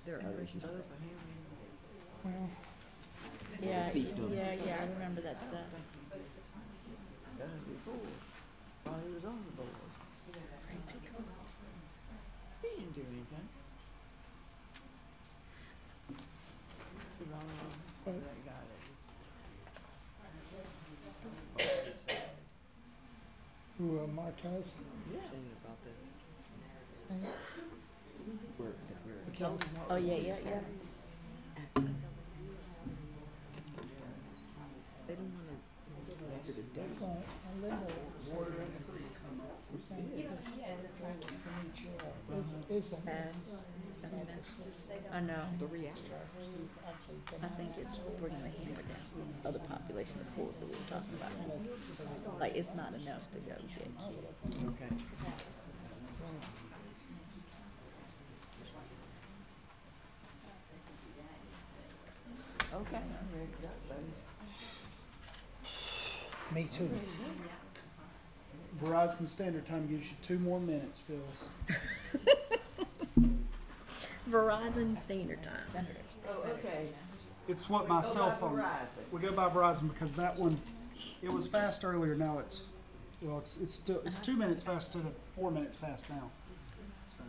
There are others. Well, Yeah, yeah, I remember that stuff. Before, while he was on the board. He didn't do anything. He was on that guy who, Marquez? Yeah. Saying about that. Hey, Oh, yeah, yeah, yeah. They don't want to to the death. so I live there. Water in the creek. It's a, I know. The reactor. I think it's bringing the hammer down of the population of schools that we were talking about. Like, it's not enough to go get. Okay. Okay, I'm ready to go, buddy. Me too. Verizon Standard Time gives you 2 more minutes, Phyllis. Verizon Standard Time. Senators. Oh, okay. It's what my cell phone. Verizon. We go by Verizon because that one, it was fast earlier. Now it's, well, it's still, it's 2 minutes fast instead of 4 minutes fast now. So.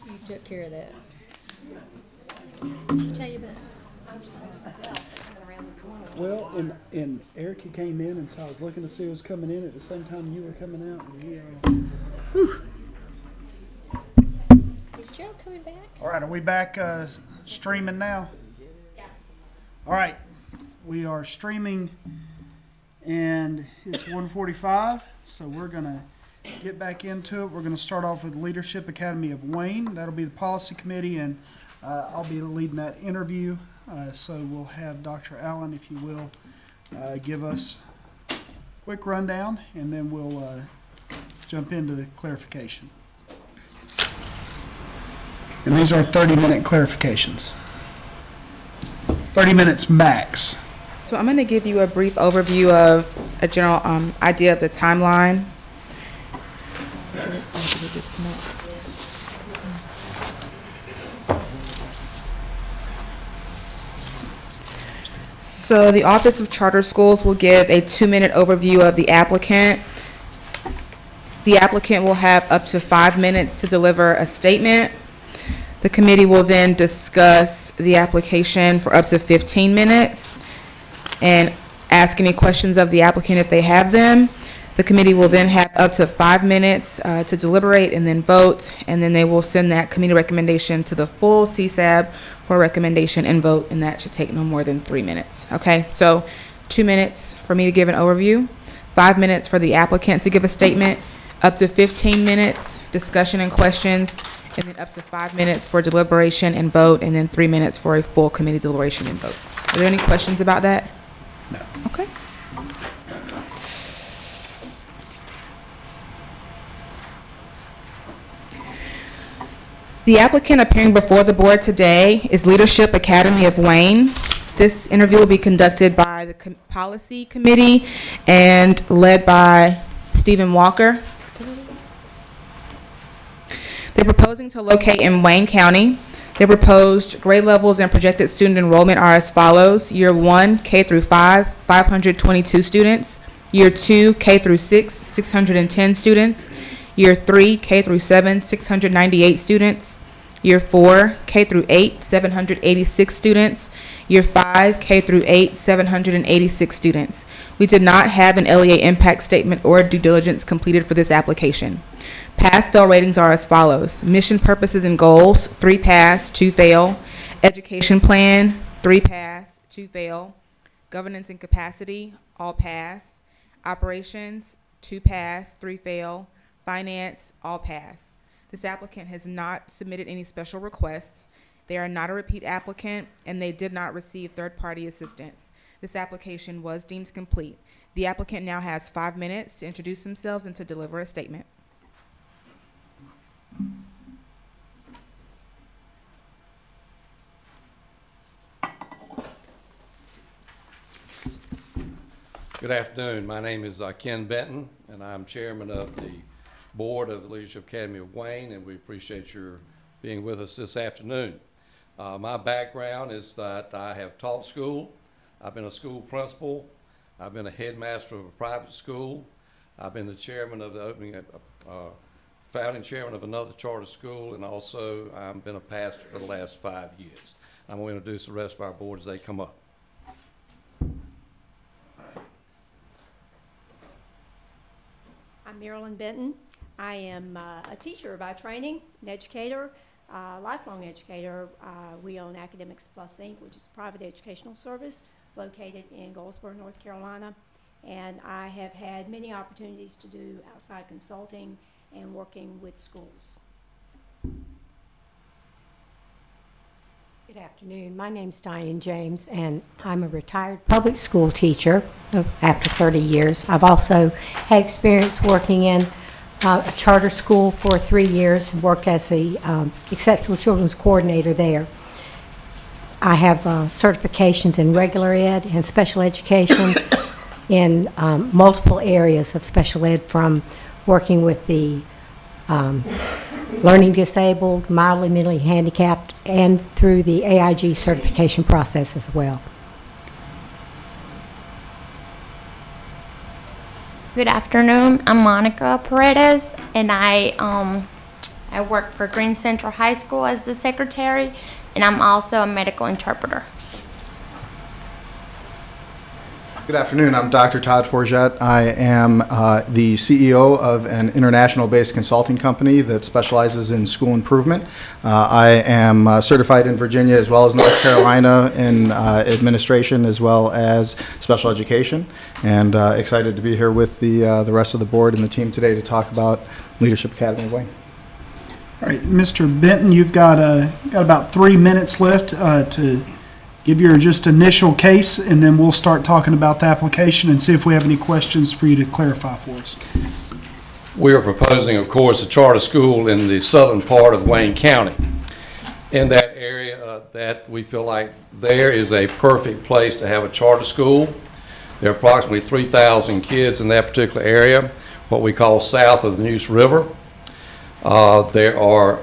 You took care of that. Did she tell you about? Well, and Erica came in, and so I was looking to see who was coming in at the same time you were coming out. And Is Joe coming back? all right, are we back streaming now? Yes. All right, we are streaming, and it's 1:45, so we're gonna get back into it. We're gonna start off with Leadership Academy of Wayne. That'll be the policy committee, and I'll be leading that interview. So we'll have Dr. Allen, if you will, give us a quick rundown, and then we'll jump into the clarification. And these are 30-minute clarifications. 30 minutes max. So I'm going to give you a brief overview of a general idea of the timeline. So the Office of Charter Schools will give a 2-minute overview of the applicant. The applicant will have up to 5 minutes to deliver a statement. The committee will then discuss the application for up to 15 minutes and ask any questions of the applicant if they have them. The committee will then have up to 5 minutes to deliberate and then vote, and then they will send that committee recommendation to the full CSAB for recommendation and vote, and that should take no more than 3 minutes. Okay, so 2 minutes for me to give an overview, 5 minutes for the applicant to give a statement, up to 15 minutes discussion and questions, and then up to 5 minutes for deliberation and vote, and then 3 minutes for a full committee deliberation and vote. Are there any questions about that? No. Okay. The applicant appearing before the board today is Leadership Academy of Wayne. This interview will be conducted by the Policy Committee and led by Stephen Walker. They're proposing to locate in Wayne County. Their proposed grade levels and projected student enrollment are as follows. Year 1, K through 5, 522 students. Year 2, K through 6, 610 students. Year 3, K through 7, 698 students. Year 4, K through 8, 786 students. Year 5, K through 8, 786 students. We did not have an LEA impact statement or due diligence completed for this application. Pass-fail ratings are as follows. Mission, purposes, and goals, 3 pass, 2 fail. Education plan, 3 pass, 2 fail. Governance and capacity, all pass. Operations, 2 pass, 3 fail. Finance, all pass. This applicant has not submitted any special requests. They are not a repeat applicant, and they did not receive third-party assistance. This application was deemed complete. The applicant now has 5 minutes to introduce themselves and to deliver a statement. Good afternoon. My name is Ken Benton, and I'm chairman of the board of the Leadership Academy of Wayne, and we appreciate your being with us this afternoon. My background is that I have taught school. I've been a school principal. I've been a headmaster of a private school. I've been the chairman of the founding chairman of another charter school, and also I've been a pastor for the last 5 years. I'm going to introduce the rest of our board as they come up. I'm Marilyn Benton. I am a teacher by training, an educator, lifelong educator. We own Academics Plus Inc., which is a private educational service located in Goldsboro, North Carolina. And I have had many opportunities to do outside consulting and working with schools. Good afternoon. My name's Diane James, and I'm a retired public school teacher after 30 years. I've also had experience working in a charter school for 3 years and worked as the exceptional children's coordinator there. I have certifications in regular ed and special education in multiple areas of special ed, from working with the learning disabled, mildly mentally handicapped, and through the AIG certification process as well. Good afternoon. I'm Monica Paredes, and I work for Green Central High School as the secretary, and I'm also a medical interpreter. Good afternoon. I'm Dr. Todd Forget. I am the CEO of an international-based consulting company that specializes in school improvement. I am certified in Virginia as well as North Carolina in administration as well as special education, and excited to be here with the rest of the board and the team today to talk about Leadership Academy of Wayne. All right, Mr. Benton, you've got about 3 minutes left to give your just initial case, and then we'll start talking about the application and see if we have any questions for you to clarify for us. We are proposing, of course, a charter school in the southern part of Wayne County. In that area, that we feel like there is a perfect place to have a charter school. There are approximately 3,000 kids in that particular area, what we call south of the Neuse River. There are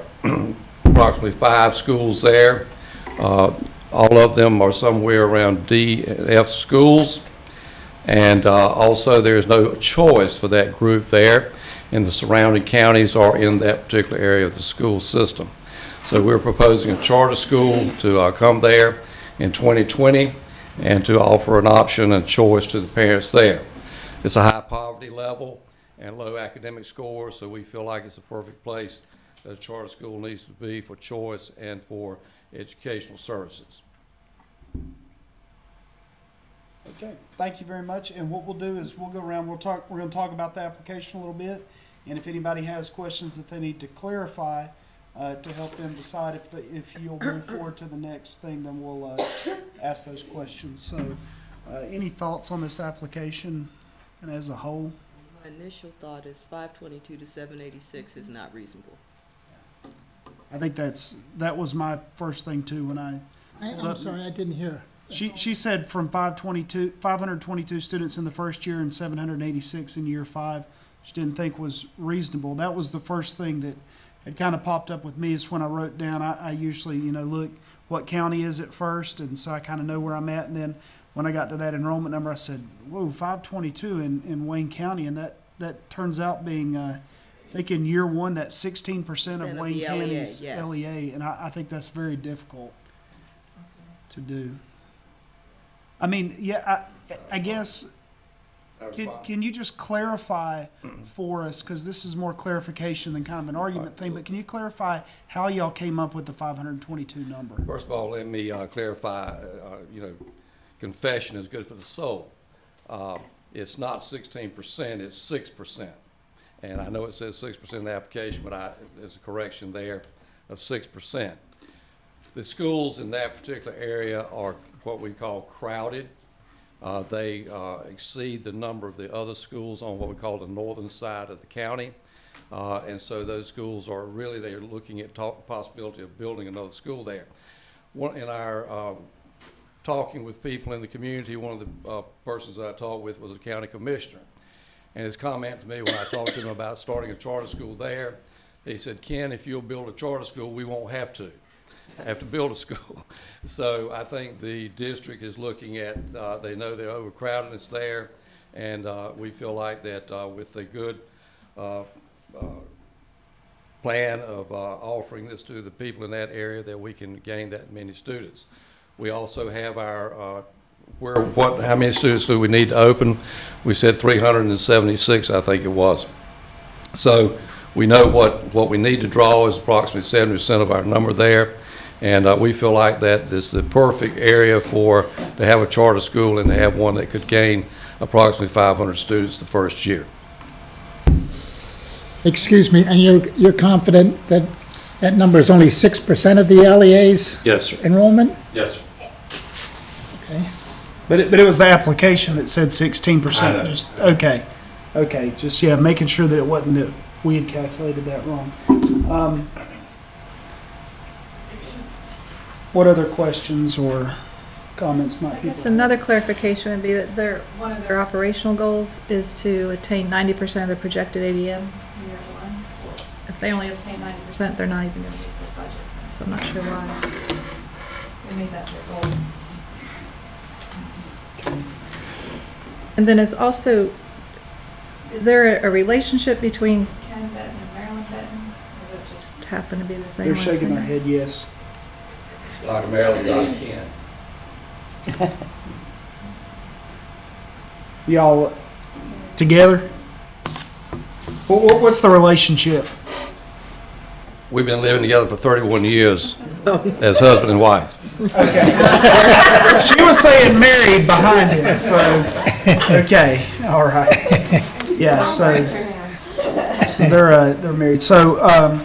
approximately 5 schools there. All of them are somewhere around D and F schools, and also there's no choice for that group there, and the surrounding counties are in that particular area of the school system. So we're proposing a charter school to come there in 2020 and to offer an option and choice to the parents there. It's a high poverty level and low academic scores, so we feel like it's a perfect place that a charter school needs to be for choice and for educational services. Okay, thank you very much. And what we'll do is we'll go around, we're going to talk about the application a little bit, and if anybody has questions that they need to clarify to help them decide if you'll move forward to the next thing, then we'll ask those questions. So any thoughts on this application and as a whole? My initial thought is 522 to 786 is not reasonable. I think that was my first thing too when I'm sorry, I didn't hear. She said from 522 students in the first year and 786 in year 5, she didn't think was reasonable. That was the first thing that had kind of popped up with me, is when I wrote down, I usually, look what county is it first, and so I kind of know where I'm at. And then when I got to that enrollment number, I said, whoa, 522 in Wayne County, and that turns out being, I think in year 1, that's 16% of Wayne County's LEA, and I think that's very difficult to do. I mean, yeah, I guess, can you just clarify for us, because this is more clarification than kind of an argument thing, but can you clarify how y'all came up with the 522 number? First of all, let me clarify, confession is good for the soul. It's not 16%, it's 6%. And I know it says 6% in the application, but there's a correction there of 6%. The schools in that particular area are what we call crowded. They exceed the number of the other schools on what we call the northern side of the county. And so those schools are really, they're looking at possibility of building another school there. In our talking with people in the community, one of the persons that I talked with was a county commissioner. And his comment to me when I talked to him about starting a charter school there, he said, "Ken, if you'll build a charter school, we won't have to build a school." So I think the district is looking at, they know the overcrowdedness there, and we feel like that with a good plan of offering this to the people in that area, that we can gain that many students. We also have our how many students do we need to open? We said 376, I think it was. So we know what we need to draw is approximately 70% of our number there. And we feel like that is the perfect area to have a charter school and to have one that could gain approximately 500 students the first year. Excuse me, and you're confident that that number is only 6% of the LEA's Yes, sir. enrollment? Yes, sir. Okay. But it was the application that said 16%. Just okay. Just making sure that it wasn't that we had calculated that wrong. What other questions or comments might people Yes, another clarification would be that one of their operational goals is to attain 90% of the projected ADM in year one. If they only obtain 90%, they're not even going to meet this budget. So I'm not sure why they made that their goal. And then it's also, is there a relationship between Ken Benton and Marilyn Benton? Or does it just happen to be the same They're last shaking name? their head yes. Dr. Marilyn, Dr. Ken. Y'all together? What's the relationship? We've been living together for 31 years as husband and wife. Okay. She was saying married behind him, so okay, all right. Yeah, so they're married. So I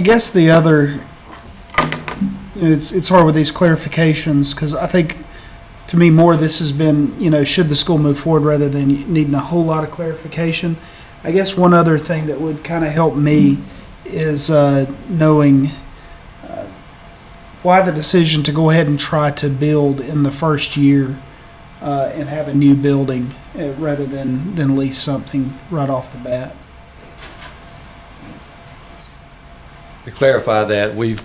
guess the other, it's hard with these clarifications because I think to me more of this has been, should the school move forward rather than needing a whole lot of clarification. I guess one other thing that would kind of help me is knowing why the decision to go ahead and try to build in the first year and have a new building rather than lease something right off the bat. To clarify that, we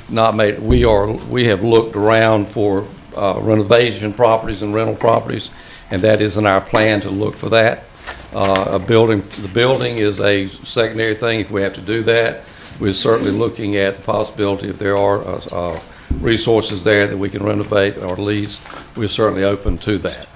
have looked around for renovation properties and rental properties, and that isn't our plan to look for that. The building is a secondary thing. If we have to do that, we're certainly looking at the possibility if there are resources there that we can renovate or lease. We're certainly open to that.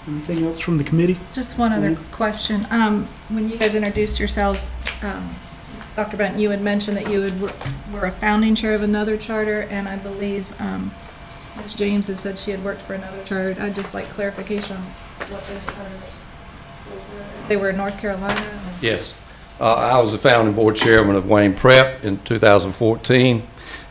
Anything else from the committee? Just one other question. When you guys introduced yourselves, Dr. Benton, you had mentioned that you were a founding chair of another charter, and I believe Ms. James had said she had worked for another charter. I'd just like clarification on what those charter schools were. They were in North Carolina? Yes. I was the founding board chairman of Wayne Prep in 2014,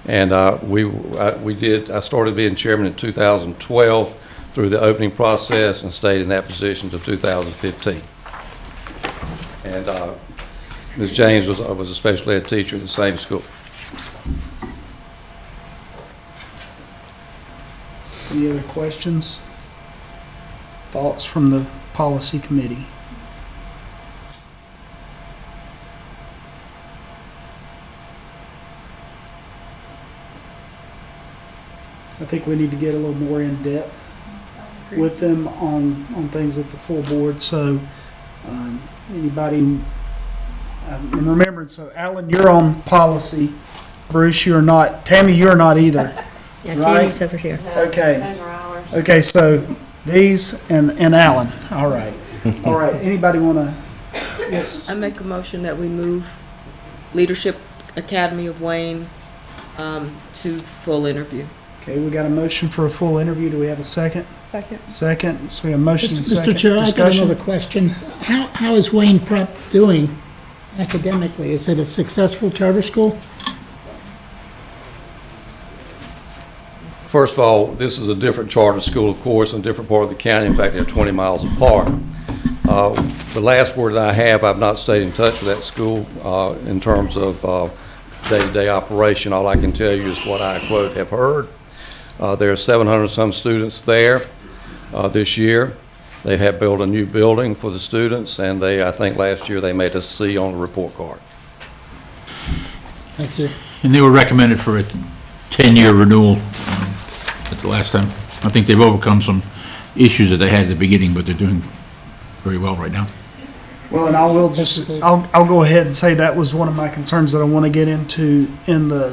and I started being chairman in 2012 through the opening process and stayed in that position until 2015. And Ms. James was a special ed teacher at the same school. Any other questions? Thoughts from the policy committee? I think we need to get a little more in depth with them on things at the full board. So anybody, I'm remembering, so Alan, you're on policy. Bruce, you're not. Tammy, you're not either. Yeah, right? Tammy's over here. Okay. Those are ours. Okay, so these and Alan. All right. All right. Anybody want to? Yes. I make a motion that we move Leadership Academy of Wayne to full interview. Okay, we got a motion for a full interview. Do we have a second? Second. Second. So we have a motion and second. Mr. Chair, I got Discussion? another question. How is Wayne Prep doing academically? Is it a successful charter school? First of all, this is a different charter school, of course, in a different part of the county. In fact, they're 20 miles apart. The last word that I have, I've not stayed in touch with that school in terms of day-to-day operation. All I can tell you is what I, quote, have heard. There are 700 some students there this year. They have built a new building for the students, and I think last year they made a C on the report card. Thank you. And they were recommended for a 10-year renewal at the last time. I think they've overcome some issues that they had at the beginning, but they're doing very well right now. Well, and I'll go ahead and say that was one of my concerns that I want to get into in the,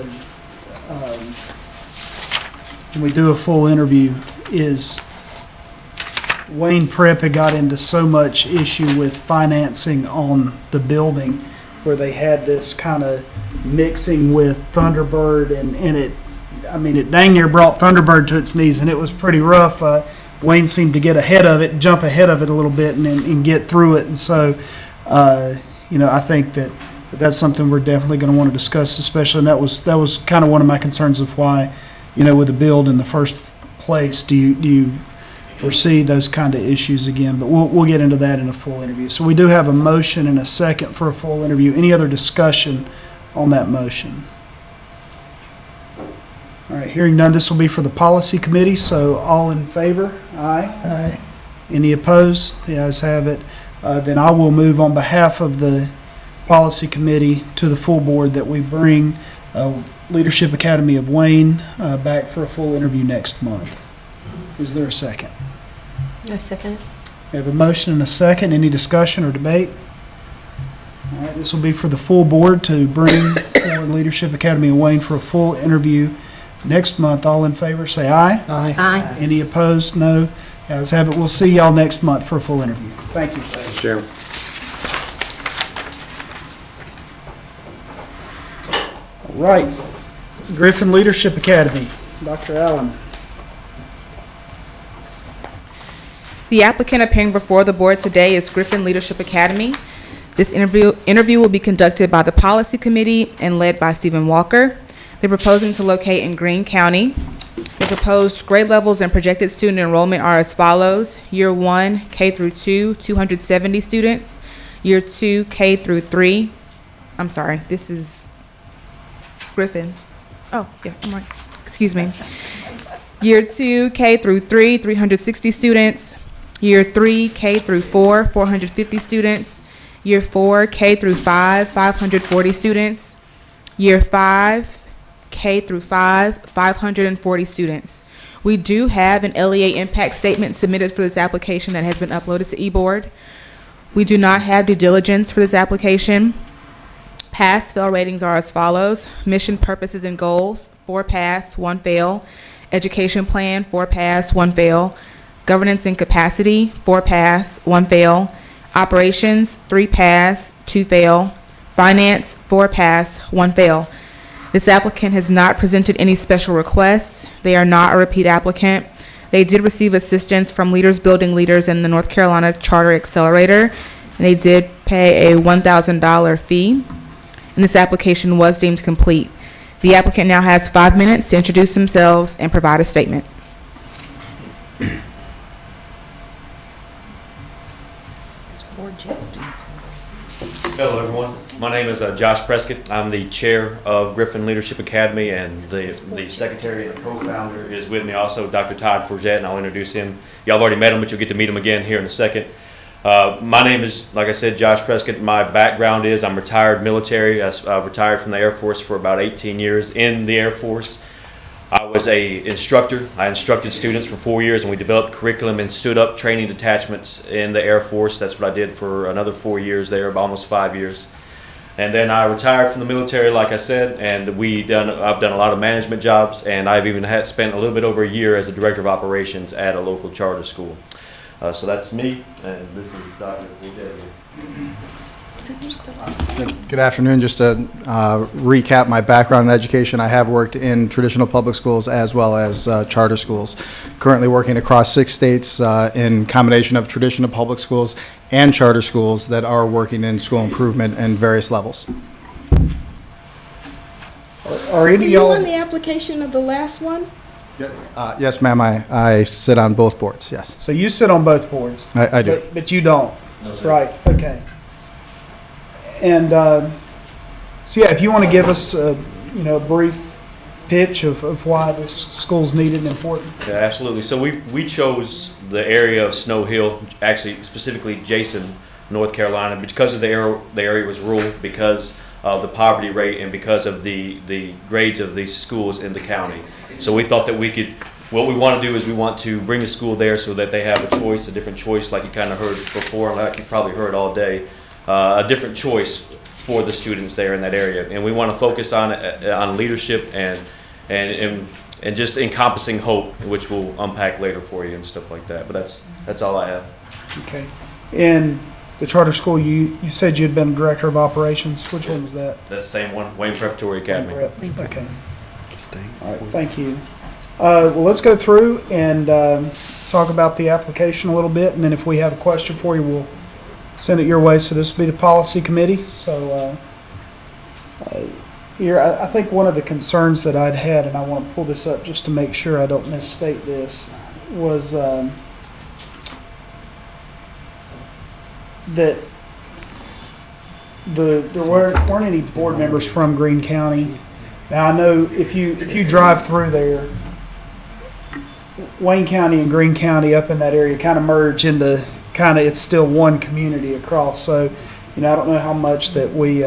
when we do a full interview, is Wayne Prep had got into so much issue with financing on the building, where they had this kind of mixing with Thunderbird, and it, I mean, it dang near brought Thunderbird to its knees, and it was pretty rough. Wayne seemed to get ahead of it, jump ahead of it a little bit, and get through it. And so, you know, I think that's something we're definitely going to want to discuss, especially. And that was kind of one of my concerns of why, you know, with the build in the first place, do you foresee those kind of issues again? But we'll get into that in a full interview. So we do have a motion and a second for a full interview. Any other discussion on that motion? All right, hearing none, this will be for the policy committee, so all in favor? Aye. Aye. Any opposed? The ayes have it. Then I will move on behalf of the policy committee to the full board that we bring Leadership Academy of Wayne back for a full interview next month. Is there a second? A second. We have a motion and a second. Any discussion or debate? All right, this will be for the full board to bring forward Leadership Academy of Wayne for a full interview next month. All in favor, say aye. Aye. Aye. Any opposed? No. Ayes have it. We'll see y'all next month for a full interview. Thank you. Thanks, Chairman. All right. Griffin Leadership Academy. Dr. Allen. The applicant appearing before the board today is Griffin Leadership Academy. This interview will be conducted by the policy committee and led by Stephen Walker. They're proposing to locate in Greene County. The proposed grade levels and projected student enrollment are as follows. Year 1, K through 2, 270 students. Year 2, K through 3. I'm sorry, this is Griffin. Oh, yeah, I'm right. Excuse me. Year 2, K through 3, 360 students. Year 3, K through 4, 450 students. Year 4, K through 5, 540 students. Year 5, K through 5, 540 students. We do have an LEA impact statement submitted for this application that has been uploaded to eBoard. We do not have due diligence for this application. Pass-fail ratings are as follows. Mission, purposes, and goals, 4 pass, 1 fail. Education plan, 4 pass, 1 fail. Governance and capacity, 4 pass, 1 fail. Operations, 3 pass, 2 fail. Finance, 4 pass, 1 fail. This applicant has not presented any special requests. They are not a repeat applicant. They did receive assistance from Leaders Building Leaders in the North Carolina Charter Accelerator, and they did pay a $1,000 fee, and this application was deemed complete. The applicant now has 5 minutes to introduce themselves and provide a statement. Hello, everyone. My name is Josh Prescott. I'm the chair of Griffin Leadership Academy, and the secretary and co-founder is with me also, Dr. Todd Forget, and I'll introduce him. Y'all have already met him, but you'll get to meet him again here in a second. My name is, like I said, Josh Prescott. My background is I'm retired military. I retired from the Air Force for about 18 years in the Air Force. I was an instructor. I instructed students for 4 years, and we developed curriculum and stood up training detachments in the Air Force. That's what I did for another 4 years there, almost 5 years. And then I retired from the military, like I said, and I've done a lot of management jobs, and I've even spent a little bit over a year as a director of operations at a local charter school. So that's me, and this is Dr. Forget. Good afternoon. Just to recap my background in education, I have worked in traditional public schools as well as charter schools. Currently working across 6 states in combination of traditional public schools and charter schools that are working in school improvement in various levels. Are any Were of you y'all? on the application of the last one? Yes, ma'am. I sit on both boards. Yes, So you sit on both boards? I do. But you don't? No, sir. Right, okay. And, so yeah, if you want to give us, a brief pitch of why this school's needed and important. Yeah, absolutely. So we chose the area of Snow Hill, actually specifically Jason, North Carolina, because of the area was rural, because of the poverty rate, and because of the grades of these schools in the county. So we thought that what we want to do is we want to bring a school there so that they have a choice, a different choice, like you kind of heard before, like you probably heard all day, a different choice for the students there in that area. And we want to focus on leadership and just encompassing hope, which we'll unpack later for you and stuff like that. But that's all I have. Okay. And the charter school, you said you had been director of operations. Which one was that? The same one, Wayne Preparatory Academy. Okay. All right, thank you. Well, let's go through and talk about the application a little bit, and then if we have a question for you, we'll send it your way. So this will be the policy committee. So here, I think one of the concerns that I'd had, and I want to pull this up just to make sure I don't misstate this, was that there weren't any board members from Greene County. Now, I know if you drive through there, Wayne County and Greene County up in that area kind of merge into it's still one community across. So, I don't know how much that we,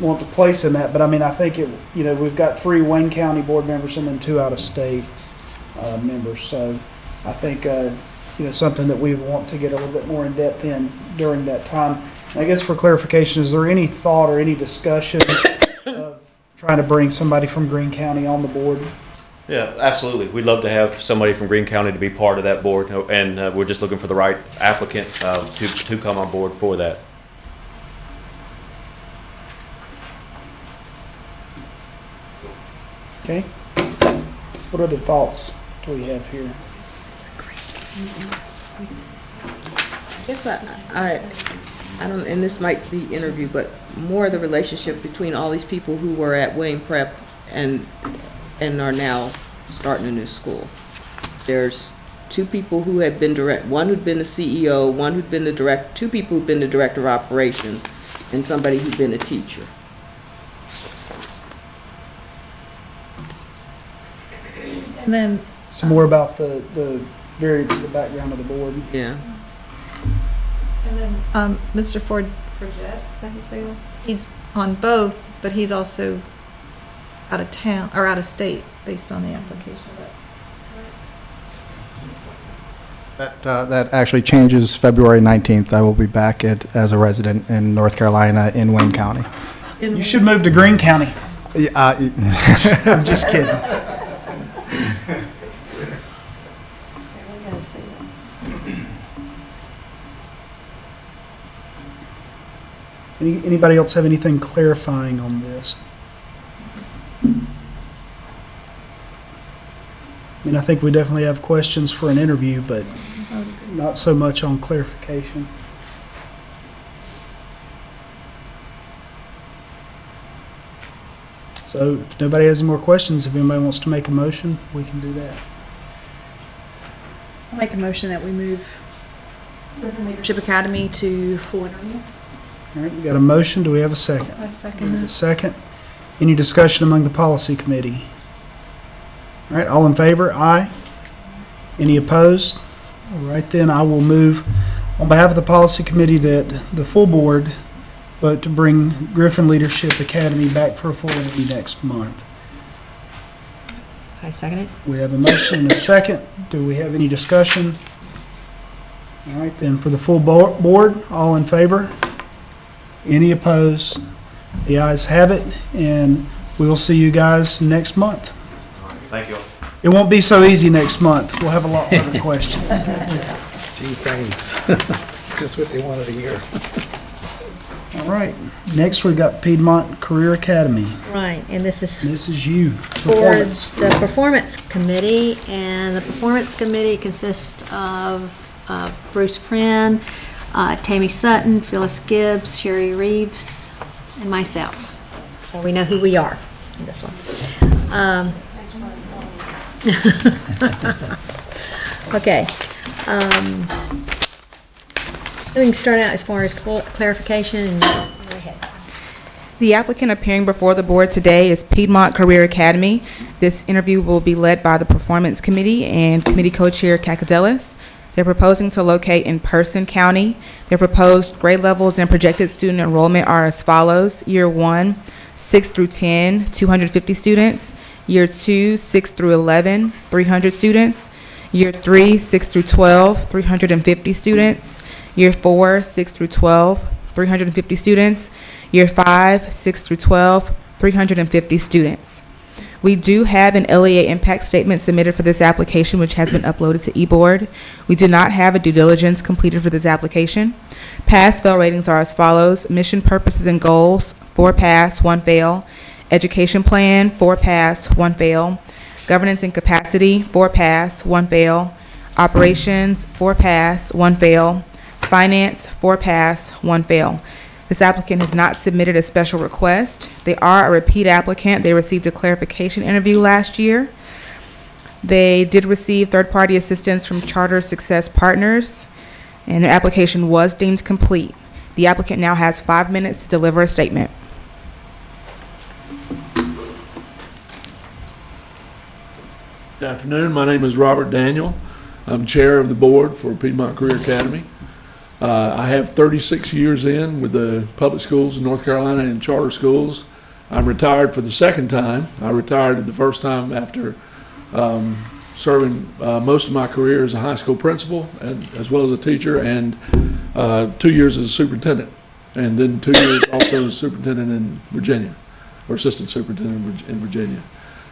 want to place in that. But I mean, I think we've got 3 Wayne County board members and then 2 out-of-state members. So I think, something that we want to get a little bit more in depth in during that time. And I guess for clarification, is there any thought or any discussion of trying to bring somebody from Greene County on the board? Yeah, absolutely. We'd love to have somebody from Greene County to be part of that board, and we're just looking for the right applicant to come on board for that. Okay. What other thoughts do we have here? I guess I don't, and this might be interview, but more the relationship between all these people who were at Wayne Prep and are now starting a new school. There's 2 people who had been one who'd been the CEO, one who'd been the 2 people who'd been the director of operations, and somebody who'd been a teacher. And then, Some more about the background of the board. Yeah. and then, Mr. Forget, is that how you say this? He's on both, but he's also out of town, or out of state, based on the application. Is that That actually changes February 19th. I will be back as a resident in North Carolina in Wayne County. You should move to Greene County. I'm just kidding. Anybody else have anything clarifying on this? I mean, I think we definitely have questions for an interview, but not so much on clarification. So if nobody has any more questions, if anybody wants to make a motion, we can do that. I'll make a motion that we move Griffin Leadership Academy to full interview. All right, we got a motion. Do we have a second? I second that. A second. Any discussion among the policy committee? All right, all in favor? Aye. Any opposed? All right, then I will move on behalf of the policy committee that the full board vote to bring Griffin Leadership Academy back for a full interview next month. I second it. We have a motion and a second. Do we have any discussion? All right, then for the full board, all in favor? Any opposed? The ayes have it, and we will see you guys next month. Thank you. It won't be so easy next month. We'll have a lot harder questions. Gee, thanks. Just what they wanted to hear. All right. Next, we've got Piedmont Career Academy. Right, and this is you. for the Performance Committee, and the Performance Committee consists of Bruce Prin, Tammy Sutton, Phyllis Gibbs, Sherry Reeves, and myself. So we know who we are in this one. Okay. We can start out as far as clarification. Go ahead. The applicant appearing before the board today is Piedmont Career Academy. This interview will be led by the Performance Committee and Committee Co-Chair Kakadelis. They're proposing to locate in Person County. Their proposed grade levels and projected student enrollment are as follows. Year 1, 6 through 10, 250 students. Year 2, 6 through 11, 300 students. Year 3, 6 through 12, 350 students. Year 4, 6 through 12, 350 students. Year 5, 6 through 12, 350 students. We do have an LEA impact statement submitted for this application, which has been uploaded to eBoard. We do not have a due diligence completed for this application. Pass-fail ratings are as follows. Mission, purposes, and goals, 4 pass, 1 fail. Education plan, 4 pass, 1 fail. Governance and capacity, 4 pass, 1 fail. Operations, 4 pass, 1 fail. Finance, 4 pass, 1 fail. This applicant has not submitted a special request. They are a repeat applicant. They received a clarification interview last year. They did receive third-party assistance from Charter Success Partners, and their application was deemed complete. The applicant now has 5 minutes to deliver a statement. Good afternoon. My name is Robert Daniel. I'm chair of the board for Piedmont Career Academy. I have 36 years in with the public schools in North Carolina and charter schools. I'm retired for the second time. I retired the first time after serving most of my career as a high school principal as well as a teacher, and 2 years as a superintendent, and then 2 years also as superintendent in Virginia, or assistant superintendent in Virginia.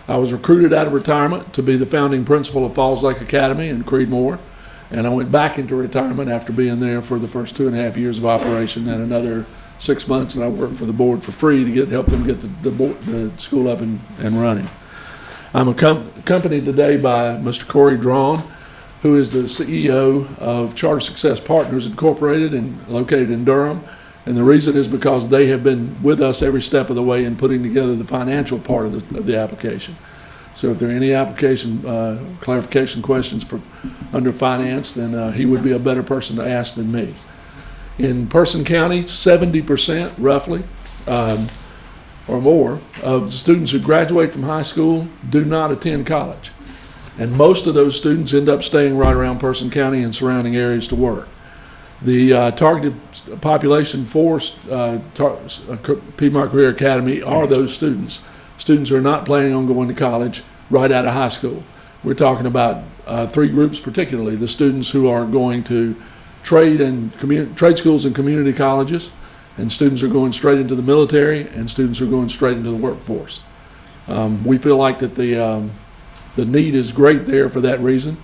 I was recruited out of retirement to be the founding principal of Falls Lake Academy in Creedmoor. And I went back into retirement after being there for the first 2.5 years of operation, and another 6 months that I worked for the board for free to help them get the school up and running. I'm accompanied today by Mr. Corey Drawn, who is the CEO of Charter Success Partners Incorporated and located in Durham. And the reason is because they have been with us every step of the way in putting together the financial part of the application. So if there are any application clarification questions under finance, then he would be a better person to ask than me. In Person County, 70% roughly or more of the students who graduate from high school do not attend college. And most of those students end up staying right around Person County and surrounding areas to work. The targeted population for Piedmont Career Academy are those students. Students who are not planning on going to college right out of high school. We're talking about 3 groups particularly: the students who are going to trade schools and community colleges, and students who are going straight into the military, and students who are going straight into the workforce. We feel like that the need is great there for that reason,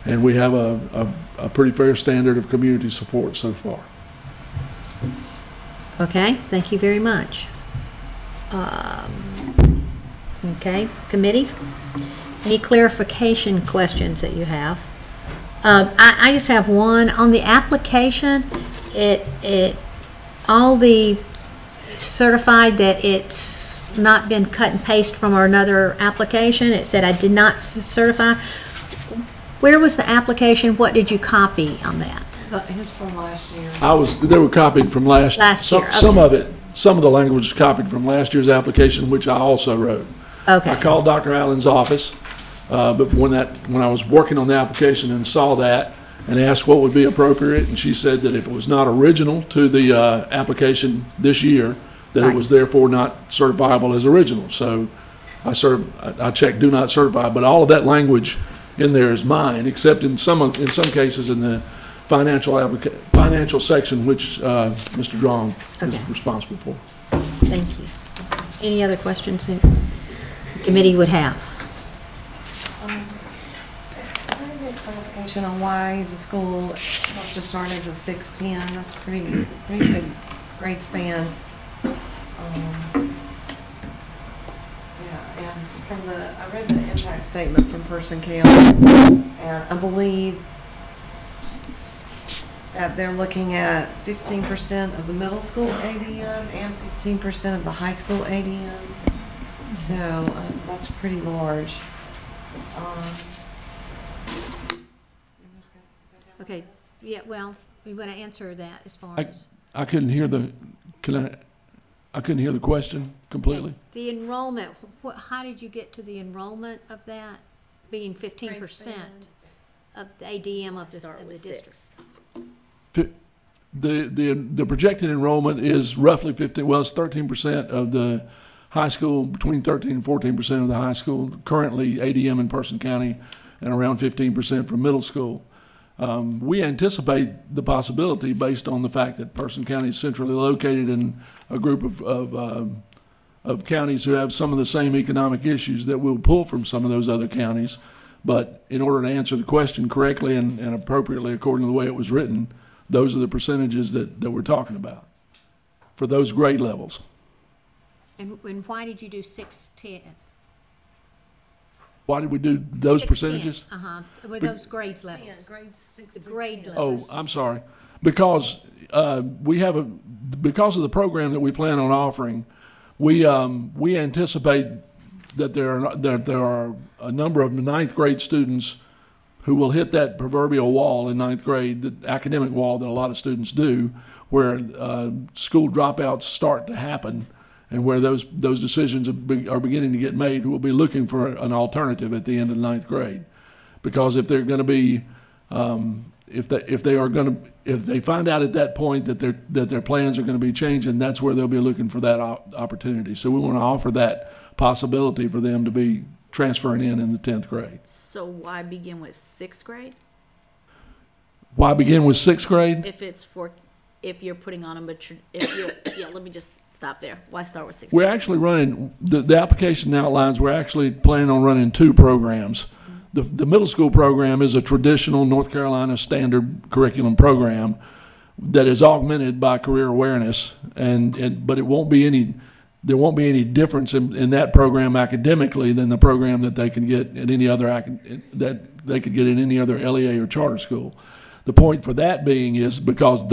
and we have a pretty fair standard of community support so far. Okay, thank you very much. Okay, committee, any clarification questions that you have? I just have one. On the application, all the certified that it's not been cut and paste from another application. It said I did not certify. Where was the application? What did you copy on that? His from last year. They were copied from last year. Okay. Some of the language was copied from last year's application, which I also wrote. Okay. I called Dr. Allen's office, but when I was working on the application and saw that and asked what would be appropriate, and she said that if it was not original to the application this year, that it was therefore not certifiable as original. So I checked do not certify, but all of that language in there is mine, except in some cases in the financial section, which Mr. Drong is responsible for. Thank you. Any other questions the committee would have? explanation on why the school wants to start as a 6-10. That's pretty big grade span. Yeah, and so I read the impact statement from Person County, and I believe that they're looking at 15% of the middle school ADM and 15% of the high school ADM. So that's pretty large. Okay, yeah, well, we want to answer that as far I, as. I couldn't hear the, I couldn't hear the question completely. The enrollment, how did you get to the enrollment of that being 15% of the ADM of the district? The projected enrollment is roughly 15, well, it's 13% of the high school, between 13 and 14% of the high school, currently ADM in Person County, and around 15% for middle school. We anticipate the possibility, based on the fact that Person County is centrally located in a group of counties who have some of the same economic issues, that we'll pull from some of those other counties. But in order to answer the question correctly and appropriately according to the way it was written, those are the percentages that we're talking about for those grade levels. And why did you do 6-10? Why did we do those percentages? With those grades levels. Grades 6 the grade levels. Oh, I'm sorry. Because because of the program that we plan on offering, we anticipate that there are a number of ninth grade students who will hit that proverbial wall in ninth grade, the academic wall that a lot of students do, where school dropouts start to happen, and where those decisions are beginning to get made, who will be looking for an alternative at the end of the ninth grade. Because if they're going to be, if they find out at that point that their plans are going to be changing, that's where they'll be looking for that opportunity. So we want to offer that possibility for them to be transferring in the 10th grade. So why begin with 6th grade? Why begin with 6th grade? If you're putting on them, let me just stop there. Why start with 6th grade? We're actually running, the application outlines, we're actually planning on running 2 programs. The middle school program is a traditional North Carolina standard curriculum program that is augmented by career awareness, but it won't be any, there won't be any difference in that program academically than the program that they can get at any other that they could get in any other LEA or charter school. The point for that being is because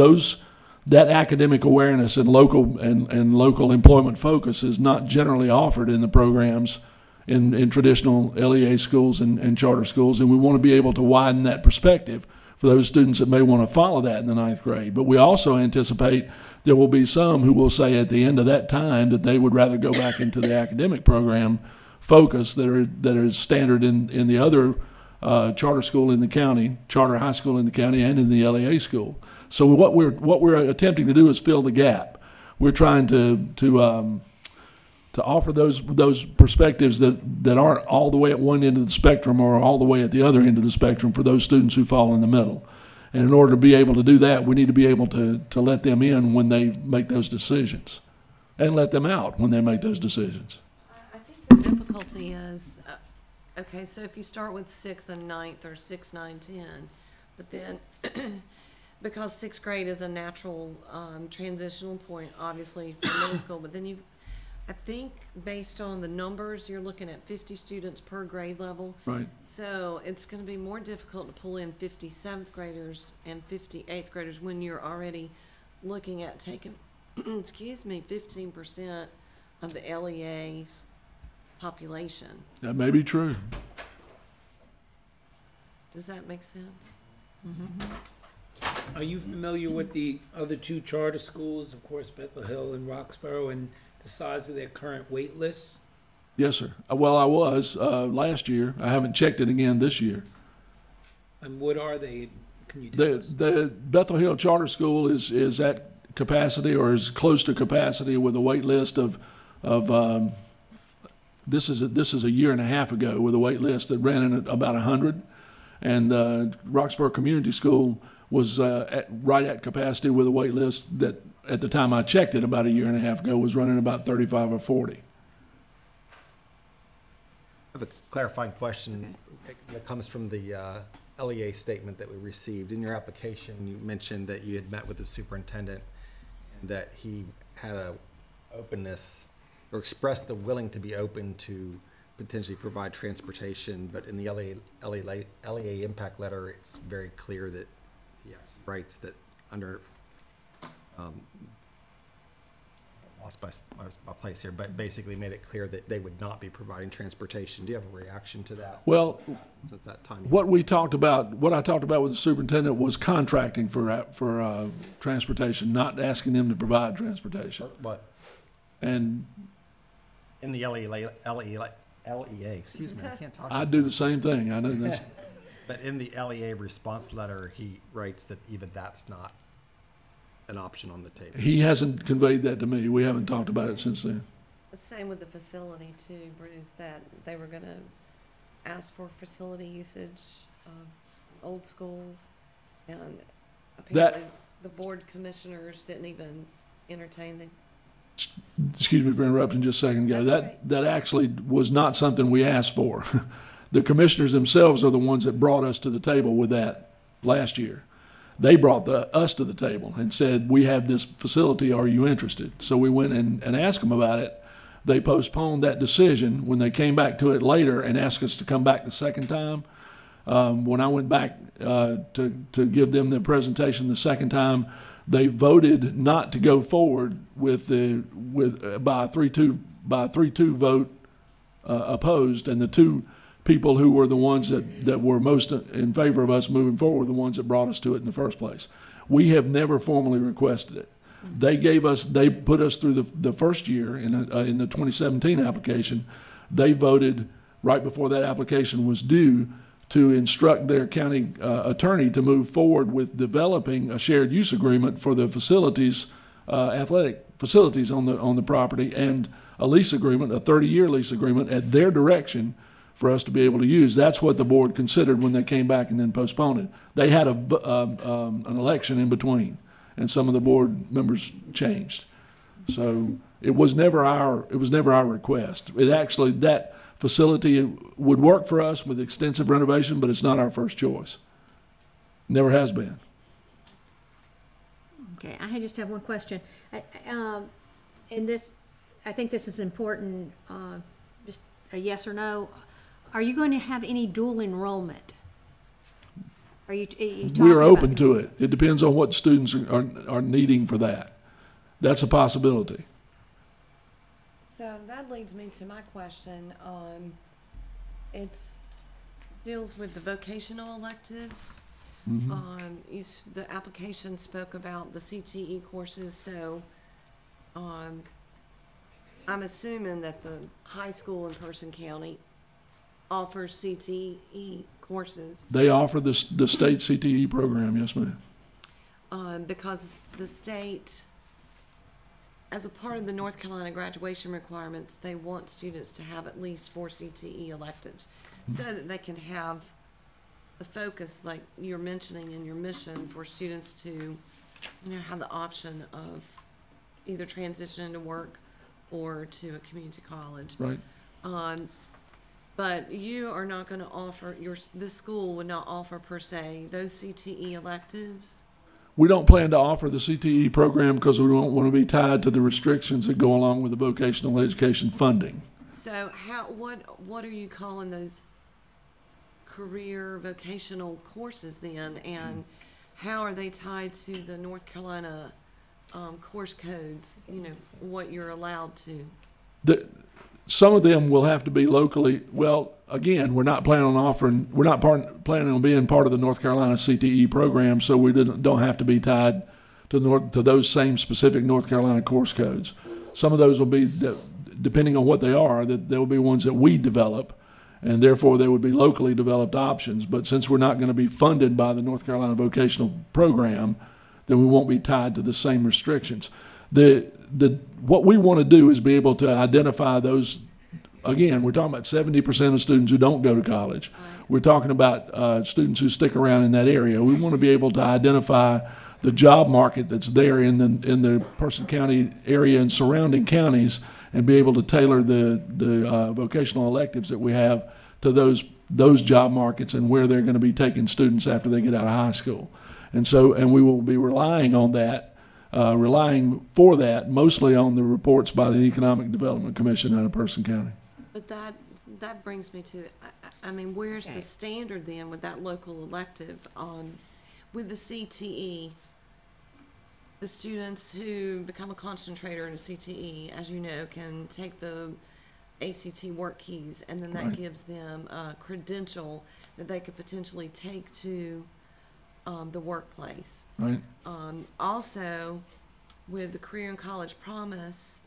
that academic awareness and local employment focus is not generally offered in the programs in traditional LEA schools and charter schools, and we want to be able to widen that perspective for those students that may want to follow that in the ninth grade. But we also anticipate there will be some who will say at the end of that time that they would rather go back into the academic program focus that are standard in the other charter school in the county, charter high school in the county, and in the LEA school. So what we're attempting to do is fill the gap. We're trying to offer those perspectives that aren't all the way at one end of the spectrum or all the way at the other end of the spectrum for those students who fall in the middle. And in order to be able to do that, we need to be able to let them in when they make those decisions, and let them out when they make those decisions. I think the difficulty is, okay, so if you start with 6th and 9th, or 6, 9, 10, but then because 6th grade is a natural transitional point, obviously, for middle school, but then I think based on the numbers, you're looking at 50 students per grade level. Right. So it's going to be more difficult to pull in 50 7th graders and 50 8th graders when you're already looking at taking, 15% of the LEA's population. That may be true. Does that make sense? Are you familiar with the other 2 charter schools, of course, Bethel Hill and Roxborough, and the size of their current wait lists? Yes, sir. Well, I was last year. I haven't checked it again this year. And what are they? Can you tell us? The Bethel Hill Charter School is at capacity, or is close to capacity, with a wait list of this is a year and a half ago, with a wait list that ran in at about 100, and Roxborough Community School was right at capacity with a wait list that, at the time I checked it about a year and a half ago, was running about 35 or 40. I have a clarifying question that comes from the LEA statement that we received. In your application, you mentioned that you had met with the superintendent and that he had a openness or expressed the willing to be open to potentially provide transportation, but in the LEA impact letter, it's very clear that he writes that under lost my place here, but basically made it clear that they would not be providing transportation. Do you have a reaction to that? Well, since that time, what I talked about with the superintendent was contracting for transportation, not asking them to provide transportation. What? And in the LEA, excuse me, I can't talk. I do the same thing. I know this. But in the LEA response letter, he writes that even that's not an option on the table. He hasn't conveyed that to me. We haven't talked about it since then. The same with the facility too, Bruce, that they were gonna ask for facility usage of old school, and apparently the board commissioners didn't even entertain the. Excuse me for interrupting just a second ago. That actually was not something we asked for. The commissioners themselves are the ones that brought us to the table with that last year. They brought us to the table and said, we have this facility, are you interested? So we went and asked them about it. They postponed that decision. When they came back to it later and asked us to come back the second time, when I went back to give them the presentation the second time, they voted not to go forward with by a 3-2 vote opposed, and the two people who were the ones that were most in favor of us moving forward were the ones that brought us to it in the first place. We have never formally requested it. They put us through the first year in the 2017 application. They voted right before that application was due to instruct their county attorney to move forward with developing a shared use agreement for the facilities, athletic facilities on the property, and a lease agreement, a 30-year lease agreement at their direction for us to be able to use. That's what the board considered when they came back and then postponed it. They had an election in between, and some of the board members changed. So it was never our request. It actually, that facility would work for us with extensive renovation, but it's not our first choice. Never has been. Okay, I just have one question. And this, I think this is important, just a yes or no. Are you going to have any dual enrollment? Are you we are open to it. It depends on what students are needing for that. That's a possibility. So that leads me to my question. It's deals with the vocational electives. Mm-hmm. The application spoke about the CTE courses, so I'm assuming that the high school in Person County offers CTE courses. They offer the state CTE program, yes, ma'am. Because the state, as a part of the North Carolina graduation requirements, they want students to have at least 4 CTE electives so that they can have the focus, like you're mentioning in your mission, for students to, have the option of either transition to work or to a community college. Right. But you are not going to offer, this school would not offer per se those CTE electives? We don't plan to offer the CTE program because we don't want to be tied to the restrictions that go along with the vocational education funding. So what are you calling those career vocational courses then, and how are they tied to the North Carolina course codes, what you're allowed to? Some of them will have to be locally. Well, again, we're not planning on being part of the North Carolina CTE program, so we don't have to be tied to those same specific North Carolina course codes. Some of those will be, depending on what they are, that there will be ones that we develop, and therefore they would be locally developed options. But since we're not going to be funded by the North Carolina vocational program, then we won't be tied to the same restrictions. What we want to do is be able to identify those. Again, we're talking about 70% of students who don't go to college. We're talking about students who stick around in that area. We want to be able to identify the job market that's there in the Person County area and surrounding counties, and be able to tailor the vocational electives that we have to those job markets and where they're going to be taking students after they get out of high school. And we will be relying on that, for that, mostly on the reports by the Economic Development Commission out of Person County. But that brings me to, I mean, where's the standard then with that local elective on, with the CTE? The students who become a concentrator in a CTE, as you know, can take the ACT work keys, and then that gives them a credential that they could potentially take to the workplace. Right. Also, with the Career and College Promise,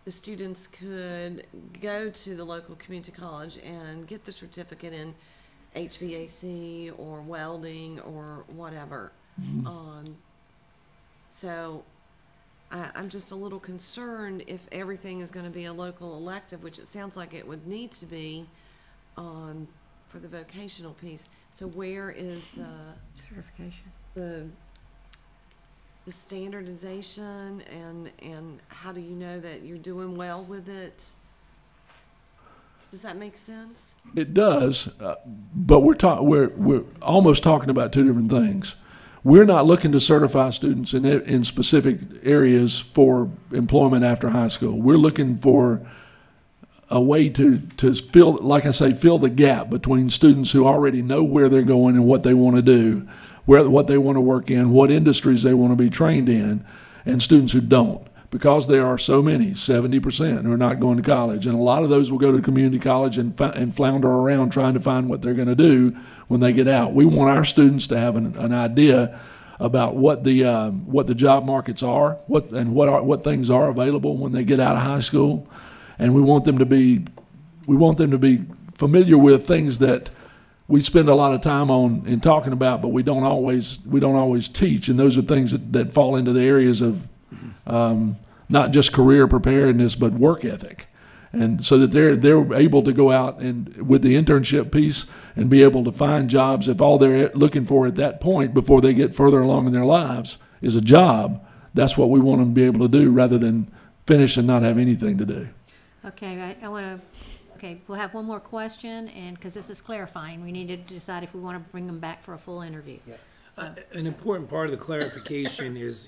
the students could go to the local community college and get the certificate in HVAC or welding or whatever. So I'm just a little concerned if everything is going to be a local elective, which it sounds like it would need to be for the vocational piece. So where is the certification, the standardization, and how do you know that you're doing well with it? Does that make sense? It does, but we're almost talking about two different things. We're not looking to certify students in specific areas for employment after high school. We're looking for a way to fill, like I say, fill the gap between students who already know where they're going and what they want to do, what they want to work in, what industries they want to be trained in, and students who don't. Because there are so many, 70%, who are not going to college. And a lot of those will go to community college and flounder around trying to find what they're going to do when they get out. We want our students to have an idea about what the job markets are, what things are available when they get out of high school. And we want them to be familiar with things that we spend a lot of time on in talking about, but we don't always teach. And those are things that fall into the areas of not just career preparedness, but work ethic. And so that they're able to go out and with the internship piece and be able to find jobs if all they're looking for at that point before they get further along in their lives is a job. That's what we want them to be able to do rather than finish and not have anything to do. Okay, we'll have one more question, and because this is clarifying, we need to decide if we want to bring them back for a full interview. Yeah. An important part of the clarification is,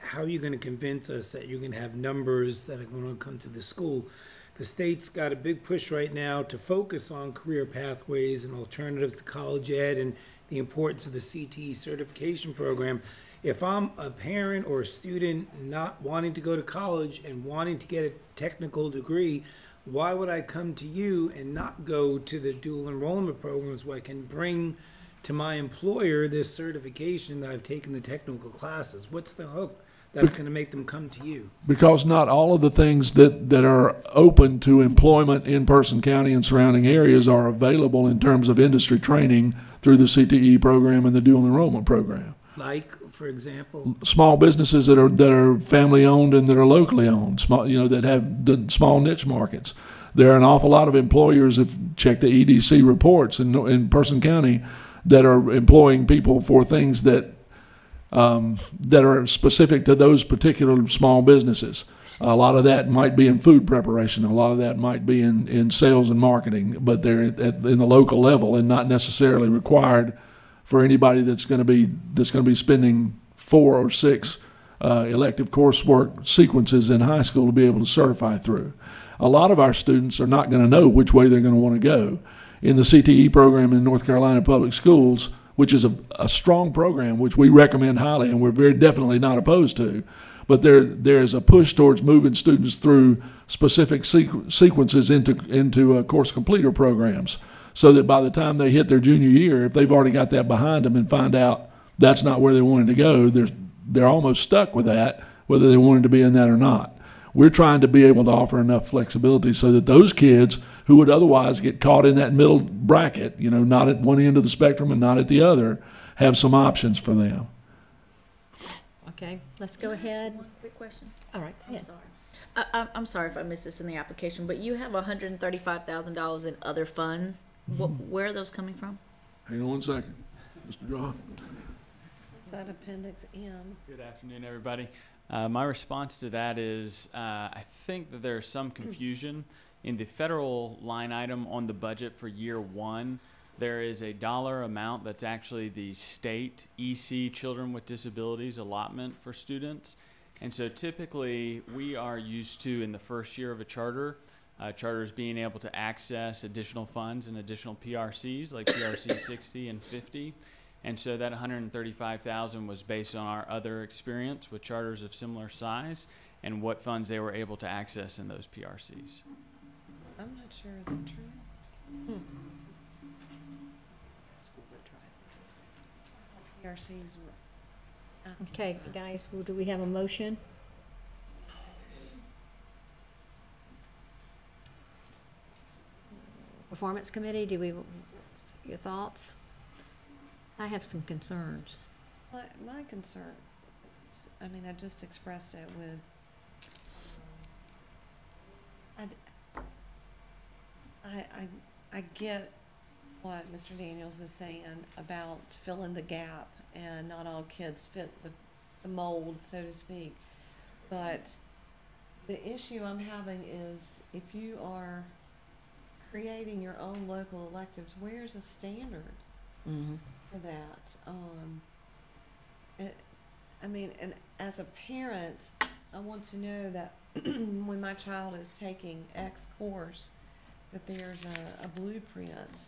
how are you going to convince us that you're going to have numbers that are going to come to the school? The state's got a big push right now to focus on career pathways and alternatives to college ed and the importance of the CTE certification program. If I'm a parent or a student not wanting to go to college and wanting to get a technical degree, why would I come to you and not go to the dual enrollment programs where I can bring to my employer this certification that I've taken the technical classes? What's the hook that's going to make them come to you? Because not all of the things that are open to employment in Person County and surrounding areas are available in terms of industry training through the CTE program and the dual enrollment program. Like, for example? Small businesses that are family owned and that are locally owned, small, that have the small niche markets. There are an awful lot of employers, if check the EDC reports in Person County, that are employing people for things that are specific to those particular small businesses. A lot of that might be in food preparation. A lot of that might be in sales and marketing, but they're in the local level and not necessarily required for anybody that's going to be spending 4 or 6 elective coursework sequences in high school to be able to certify through. A lot of our students are not going to know which way they're going to want to go. In the CTE program in North Carolina Public Schools, which is a strong program, which we recommend highly and we're very definitely not opposed to, but there's a push towards moving students through specific sequences into course completer programs, so that by the time they hit their junior year, if they've already got that behind them and find out that's not where they wanted to go, they're almost stuck with that, whether they wanted to be in that or not. We're trying to be able to offer enough flexibility so that those kids who would otherwise get caught in that middle bracket, not at one end of the spectrum and not at the other, have some options for them. Okay, let's go ahead. One quick question. All right, I'm sorry. I'm sorry if I missed this in the application, but you have $135,000 in other funds. Where are those coming from? Hang on one second. Mr. John. Is that Appendix M? Good afternoon, everybody. My response to that is I think that there's some confusion in the federal line item on the budget for year one. There is a dollar amount that's actually the state EC Children with Disabilities allotment for students. And so typically we are used to, in the first year of a charter, charters being able to access additional funds and additional PRCs like PRC 60 and 50. And so that $135,000 was based on our other experience with charters of similar size and what funds they were able to access in those PRCs. I'm not sure, is it true? PRCs were. Okay, guys, well, do we have a motion? Performance committee, your thoughts? I have some concerns. My concern, I mean, I just expressed it with, I get what Mr. Daniels is saying about filling the gap, and not all kids fit the mold, so to speak. But the issue I'm having is if you are creating your own local electives, where's a standard for that? I mean, and as a parent, I want to know that when my child is taking X course, that there's a blueprint.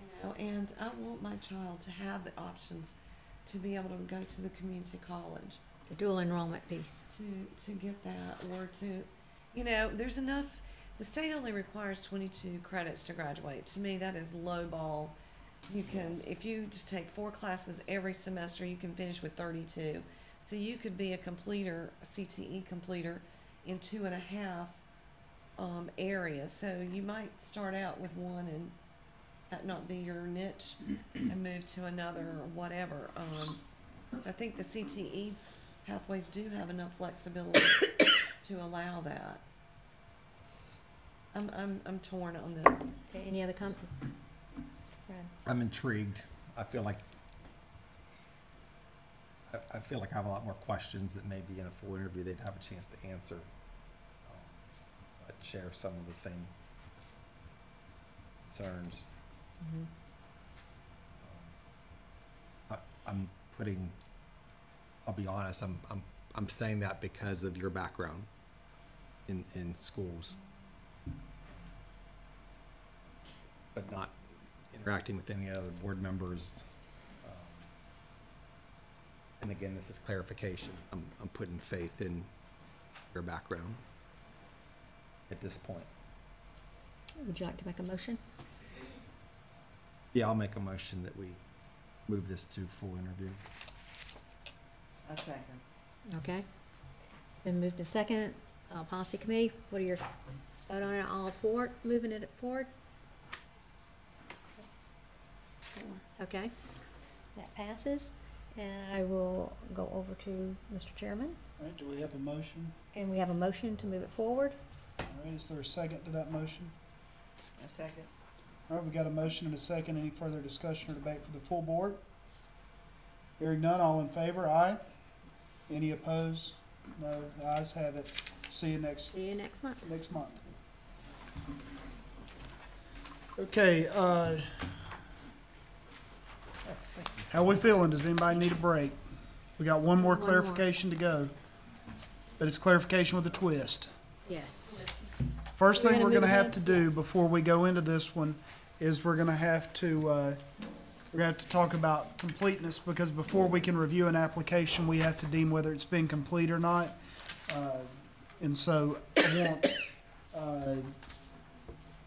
You know, and I want my child to have the options to be able to go to the community college. The dual enrollment piece. To get that, or to, you know, there's enough. The state only requires 22 credits to graduate. To me, that is low ball. You can, if you just take 4 classes every semester, you can finish with 32. So you could be a completer, a CTE completer, in 2.5 areas. So you might start out with one and that not be your niche and move to another or whatever. I think the CTE pathways do have enough flexibility to allow that. I'm torn on this. Okay, any other comment? I'm intrigued. I feel like I have a lot more questions that maybe in a full interview they'd have a chance to answer, but share some of the same concerns. I'll be honest, I'm saying that because of your background in schools, but not interacting with any other board members. And again, this is clarification. I'm putting faith in your background at this point. Would you like to make a motion? Yeah, I'll make a motion that we move this to full interview. A second. Okay. It's been moved to second. Policy committee, what are your, let's vote on it, all for it, moving it forward? Okay, that passes. And I will go over to Mr. Chairman. All right, do we have a motion? And we have a motion to move it forward. All right, is there a second to that motion? A second. All right, we got a motion and a second. Any further discussion or debate for the full board? Hearing none, all in favor, aye. Any opposed? No, the ayes have it. See you next month. Next month. Okay, how we feeling? Does anybody need a break? We got one more clarification to go, but it's clarification with a twist. Yes. First thing we're going to have to do before we go into this one is we're going to have to talk about completeness, because before we can review an application, we have to deem whether it's been complete or not. And so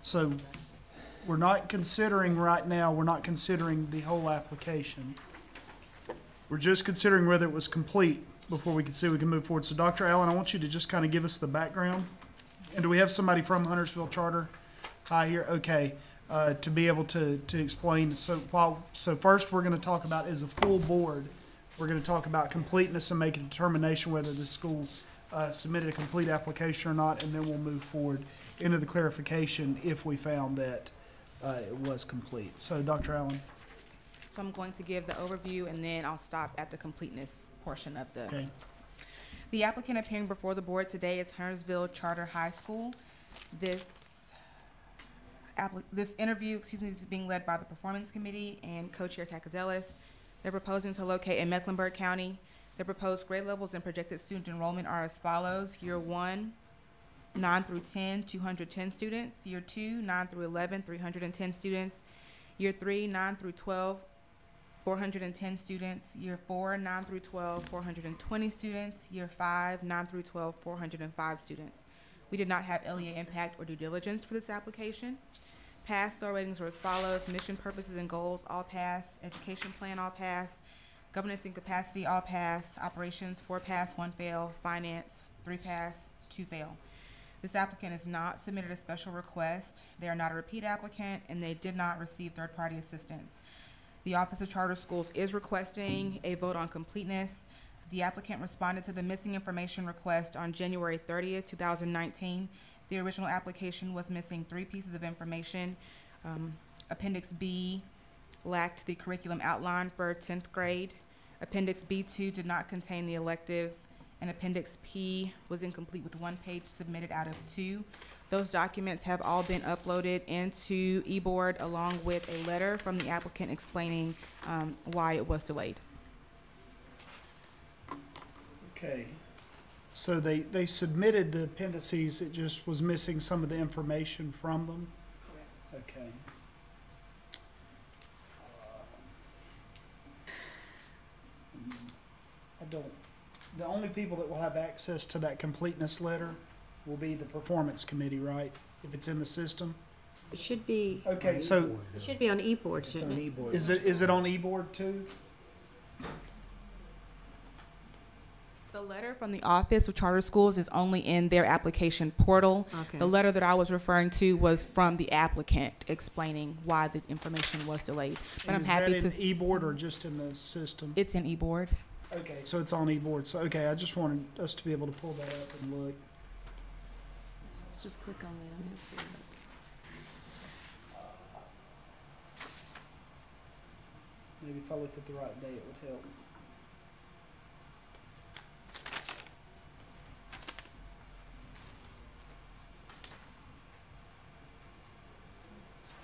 so we're not considering right now, we're not considering the whole application. We're just considering whether it was complete before we can see we can move forward. So Dr. Allen, I want you to just kind of give us the background. And do we have somebody from Huntersville Charter High here? Okay, to be able to explain. So first we're going to talk about, as a full board, we're going to talk about completeness and make a determination whether the school submitted a complete application or not, and then we'll move forward into the clarification if we found that it was complete. So Dr. Allen. So I'm going to give the overview, and then I'll stop at the completeness portion of the. Okay. The applicant appearing before the board today is Huntersville Charter High School. This interview, is being led by the Performance Committee and Co-Chair Takadelis. They're proposing to locate in Mecklenburg County. The proposed grade levels and projected student enrollment are as follows. Year 1, 9 through 10, 210 students. Year 2, 9 through 11, 310 students. Year 3, 9 through 12, 410 students. Year 4, 9 through 12, 420 students. Year 5, 9 through 12, 405 students. We did not have LEA impact or due diligence for this application. Pass fail ratings are as follows. Mission, purposes, and goals, all pass. Education plan, all pass. Governance and capacity, all pass. Operations, 4 pass, 1 fail. Finance, 3 pass, 2 fail. This applicant has not submitted a special request. They are not a repeat applicant, and they did not receive third-party assistance. The Office of Charter Schools is requesting a vote on completeness. The applicant responded to the missing information request on January 30th, 2019. The original application was missing 3 pieces of information. Appendix B lacked the curriculum outline for 10th grade. Appendix B2 did not contain the electives, and Appendix P was incomplete with 1 page submitted out of 2. Those documents have all been uploaded into eBoard along with a letter from the applicant explaining why it was delayed. Okay. So they submitted the appendices, it just was missing some of the information from them? Correct. Okay. The only people that will have access to that completeness letter will be the Performance Committee, right? If it's in the system? It should be. Okay, so. It should be on eBoard, shouldn't it? Is it on eBoard too? The letter from the Office of Charter Schools is only in their application portal. Okay. The letter that I was referring to was from the applicant explaining why the information was delayed. But I'm happy to. Is that in eBoard or just in the system? It's in eBoard. Okay, so it's on eBoard. So, okay, I just wanted us to be able to pull that up and look. Let's just click on that and see what's. Maybe if I looked at the right day, it would help.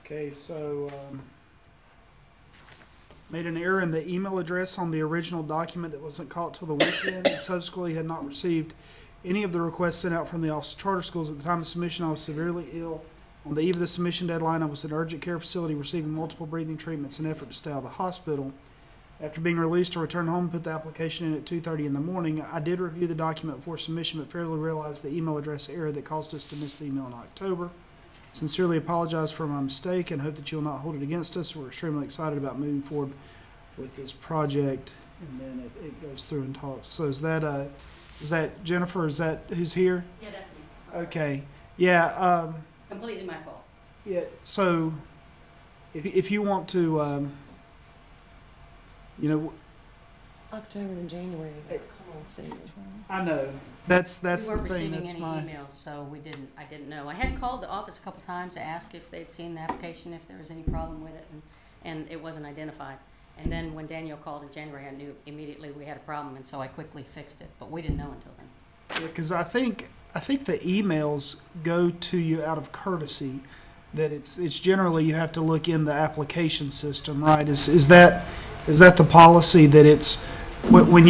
Okay, so made an error in the email address on the original document that wasn't caught till the weekend, and subsequently had not received any of the requests sent out from the Office of Charter Schools. At the time of submission, I was severely ill. On the eve of the submission deadline, I was at an urgent care facility receiving multiple breathing treatments in an effort to stay out of the hospital. After being released, I returned home and put the application in at 2:30 in the morning. I did review the document before submission, but fairly realized the email address error that caused us to miss the email in October. Sincerely apologize for my mistake and hope that you'll not hold it against us. We're extremely excited about moving forward with this project. And then it goes through and talks. So is that Jennifer? Is that who's here? Yeah, that's me. Okay. Yeah. Completely my fault. Yeah. So if you want to, October and January. Come on, stage. I know. That's we the weren't thing. receiving That's any my. emails, so I didn't know. I had called the office a couple times to ask if they'd seen the application, if there was any problem with it, and it wasn't identified. And then when Daniel called in January, I knew immediately we had a problem, and so I quickly fixed it. But we didn't know until then. Yeah, because I think the emails go to you out of courtesy. That it's generally you have to look in the application system, right? Is that the policy that it's when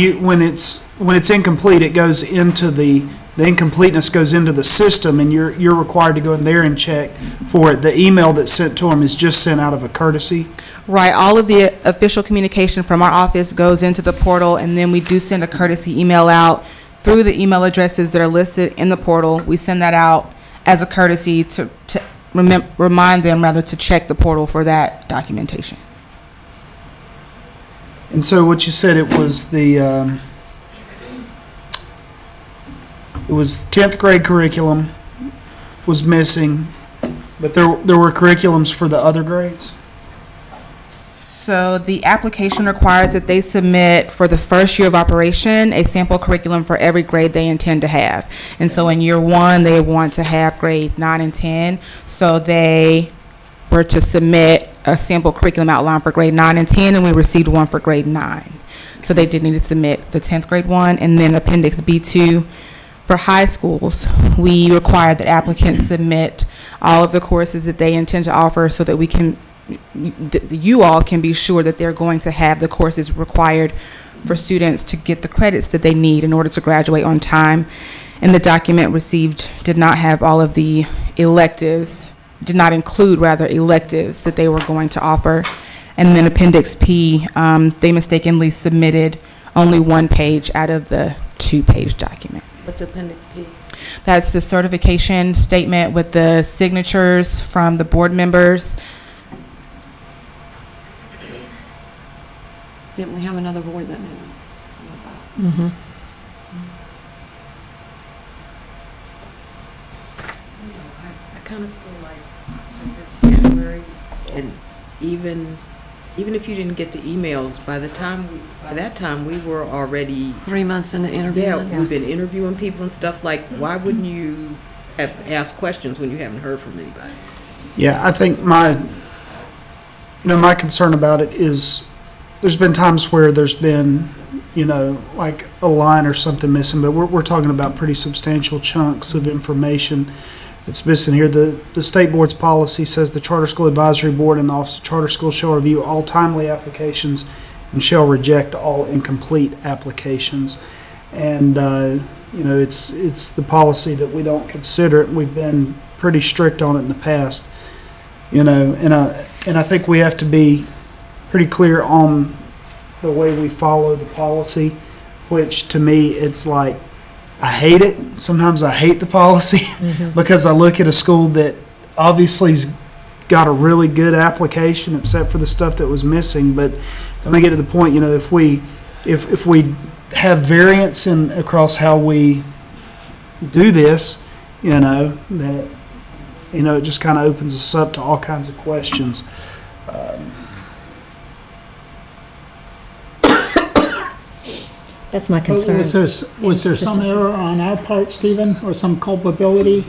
it's incomplete, it goes into the incompleteness goes into the system, and you're required to go in there and check for it. The email that's sent to them is just sent out of a courtesy. Right. All of the official communication from our office goes into the portal, and then we do send a courtesy email out through the email addresses that are listed in the portal. We send that out as a courtesy to remind them rather to check the portal for that documentation. And so what you said, it was the it was 10th grade curriculum was missing, but there were curriculums for the other grades? So the application requires that they submit for the first year of operation a sample curriculum for every grade they intend to have. And so in year 1, they want to have grades 9 and 10. So they were to submit a sample curriculum outline for grade 9 and 10, and we received one for grade 9. So they did need to submit the 10th grade one. And then Appendix B2 for high schools, we require that applicants submit all of the courses that they intend to offer so that we can, you all can be sure that they're going to have the courses required for students to get the credits that they need in order to graduate on time. And the document received did not have all of the electives, did not include rather electives that they were going to offer. And then Appendix P, they mistakenly submitted only one page out of the 2-page document. What's Appendix P? That's the certification statement with the signatures from the board members. Didn't we have another board that knew some of that? Mm-hmm. I kind of feel like January, and even if you didn't get the emails, by that time we were already 3 months into interviewing. Yeah, we've been interviewing people and stuff. Like, why wouldn't you have asked questions when you haven't heard from anybody? Yeah, I think my concern about it is there's been times where there's been, like a line or something missing, but we're talking about pretty substantial chunks of information that's missing here. The state board's policy says the Charter School Advisory Board and the Office of Charter Schools shall review all timely applications and shall reject all incomplete applications. And, it's the policy that we don't consider it. We've been pretty strict on it in the past, and I think we have to be pretty clear on the way we follow the policy, which to me, it's like, I hate it. Sometimes I hate the policy because I look at a school that obviously's got a really good application, except for the stuff that was missing. But when I get to the point, if we have variance in across how we do this, then it just kind of opens us up to all kinds of questions. That's my concern. Was there some error on our part, Stephen, or some culpability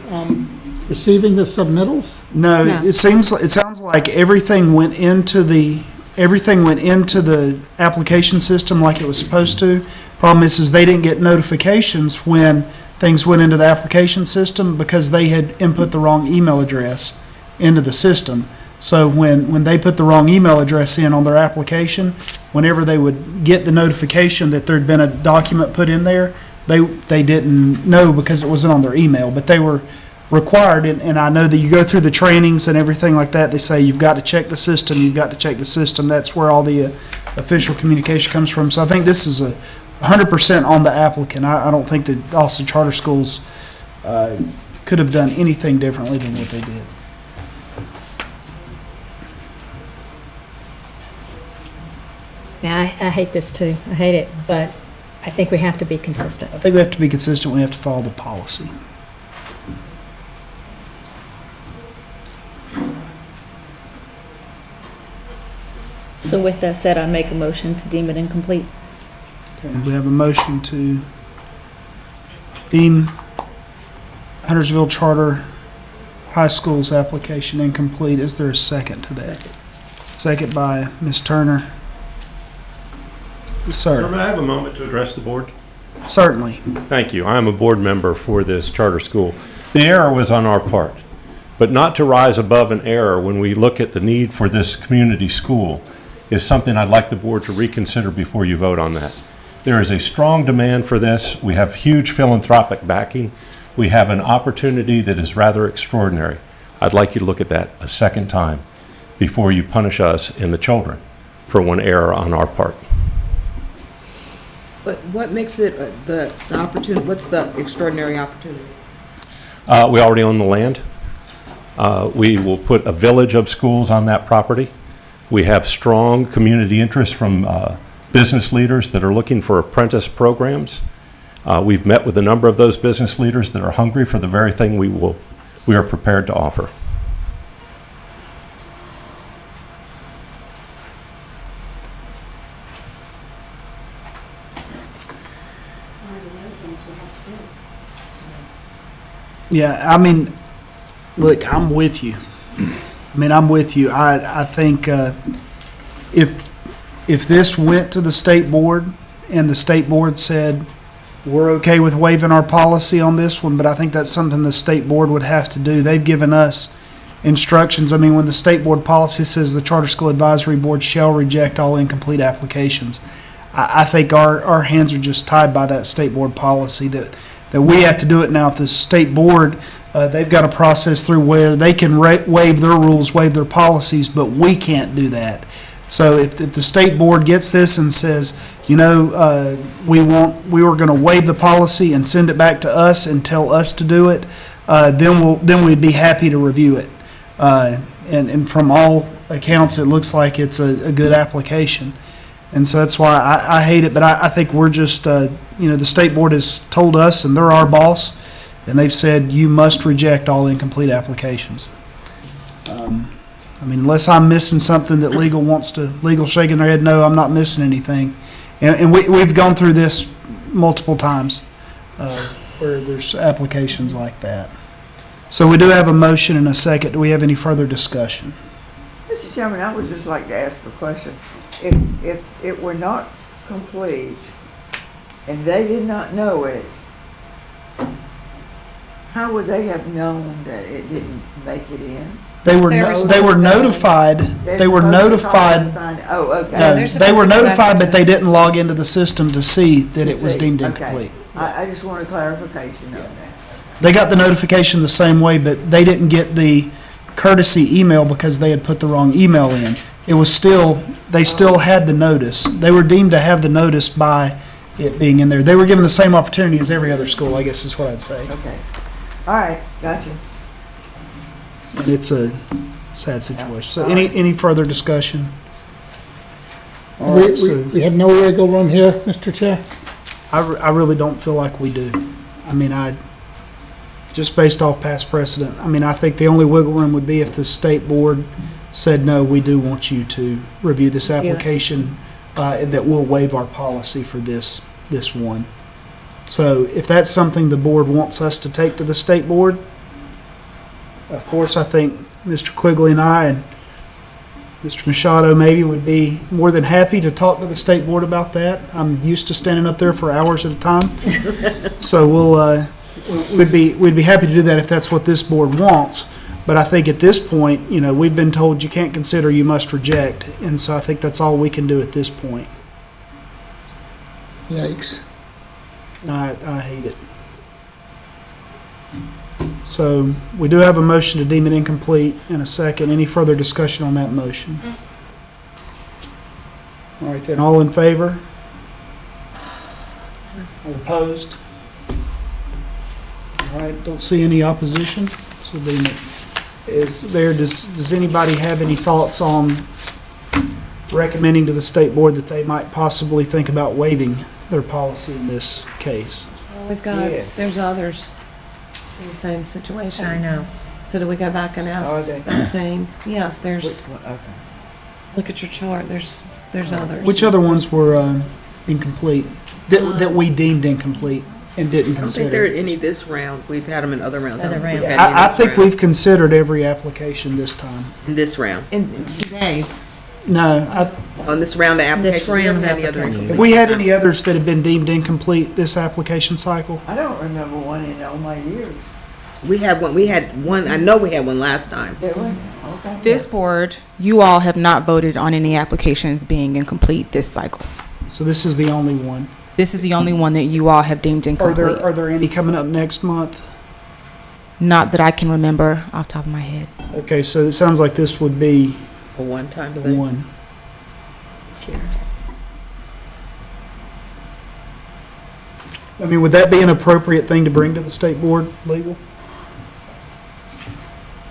receiving the submittals? No, it sounds like everything went into the application system like it was supposed to. Problem is they didn't get notifications when things went into the application system because they had input the wrong email address into the system. So when they put the wrong email address in on their application, whenever they would get the notification that there'd been a document put in there, they didn't know because it wasn't on their email. But they were required, and I know that you go through the trainings and everything like that. They say you've got to check the system. You've got to check the system. That's where all the official communication comes from. So I think this is 100% on the applicant. I don't think that Austin Charter Schools could have done anything differently than what they did. Yeah, I hate this too. I hate it, but I think we have to be consistent. I think we have to be consistent. We have to follow the policy. So with that said, I make a motion to deem it incomplete. Okay, we have a motion to deem Huntersville Charter High School's application incomplete. Is there a second to that? Second by Ms. Turner. Sir. May I have a moment to address the board? Certainly. Thank you. I am a board member for this charter school. The error was on our part, but not to rise above an error when we look at the need for this community school is something I'd like the board to reconsider before you vote on that. There is a strong demand for this. We have huge philanthropic backing. We have an opportunity that is rather extraordinary. I'd like you to look at that a second time before you punish us and the children for one error on our part. But what makes it the opportunity? What's the extraordinary opportunity? We already own the land. We will put a village of schools on that property. We have strong community interest from business leaders that are looking for apprentice programs. We've met with a number of those business leaders that are hungry for the very thing we are prepared to offer. Yeah, I mean, look, I'm with you. I mean, I'm with you. I think if this went to the state board and the state board said, we're okay with waiving our policy on this one, but I think that's something the state board would have to do. They've given us instructions. I mean, when the state board policy says the Charter School Advisory Board shall reject all incomplete applications, I think our hands are just tied by that state board policy that we have to do it now. If the state board, they've got a process through where they can waive their rules, waive their policies, but we can't do that. So if the state board gets this and says, we were going to waive the policy and send it back to us and tell us to do it, then we'd be happy to review it. And from all accounts, it looks like it's a good application. And so that's why I hate it, but I think we're just, the state board has told us, and they're our boss, and they've said you must reject all incomplete applications. I mean, unless I'm missing something that legal shaking their head, no, I'm not missing anything. And we've gone through this multiple times where there's applications like that. So we do have a motion and a second. Do we have any further discussion? Mr. Chairman, I would just like to ask a question. If it were not complete and they did not know it, how would they have known that it didn't make it in? They were notified. They were notified. Oh, okay. No, they were notified, but they didn't log into the system to see that it was deemed incomplete. I just want a clarification on that. They got the notification the same way, but they didn't get the courtesy email because they had put the wrong email in. It was they still had the notice. They were deemed to have the notice by it being in there. They were given the same opportunity as every other school, I guess is what I'd say. Okay. All right, gotcha. And it's a sad situation. So any further discussion? All right, We have no wiggle room here, Mr. Chair? I really don't feel like we do. I mean, just based off past precedent, I mean, I think the only wiggle room would be if the state board said, no, we do want you to review this application, that we'll waive our policy for this one. So if that's something the board wants us to take to the state board, of course, I think Mr. Quigley and I and Mr. Machado maybe would be more than happy to talk to the state board about that. I'm used to standing up there for hours at a time. So we'd be happy to do that if that's what this board wants. But I think at this point, we've been told you can't consider, you must reject. And so I think that's all we can do at this point. Yikes. I hate it. So we do have a motion to deem it incomplete and a second. Any further discussion on that motion? All right, then, all in favor? All opposed? All right, don't see any opposition. So deem it is there. Does anybody have any thoughts on recommending to the state board that they might possibly think about waiving their policy in this case? Well, we've got, there's others in the same situation. I know. So do we go back and ask that same? Yes, there's, Okay. look at your chart, there's others. Which other ones were incomplete, that we deemed incomplete and didn't I don't think consider? there are any this round. We've had them in other rounds. Other rounds. I think we've considered every application this time. In this round. In today's. No, On this round of applications, we haven't had any other have incomplete. we had any others that have been deemed incomplete this application cycle? I don't remember one in all my years. We had one, I know we had one last time. Did we? Okay. This board, you all have not voted on any applications being incomplete this cycle. So this is the only one. This is the only one that you all have deemed incomplete. Are there any coming up next month? Not that I can remember off the top of my head. Okay, so it sounds like this would be A one-time thing. one. I mean, would that be an appropriate thing to bring to the state board, legal?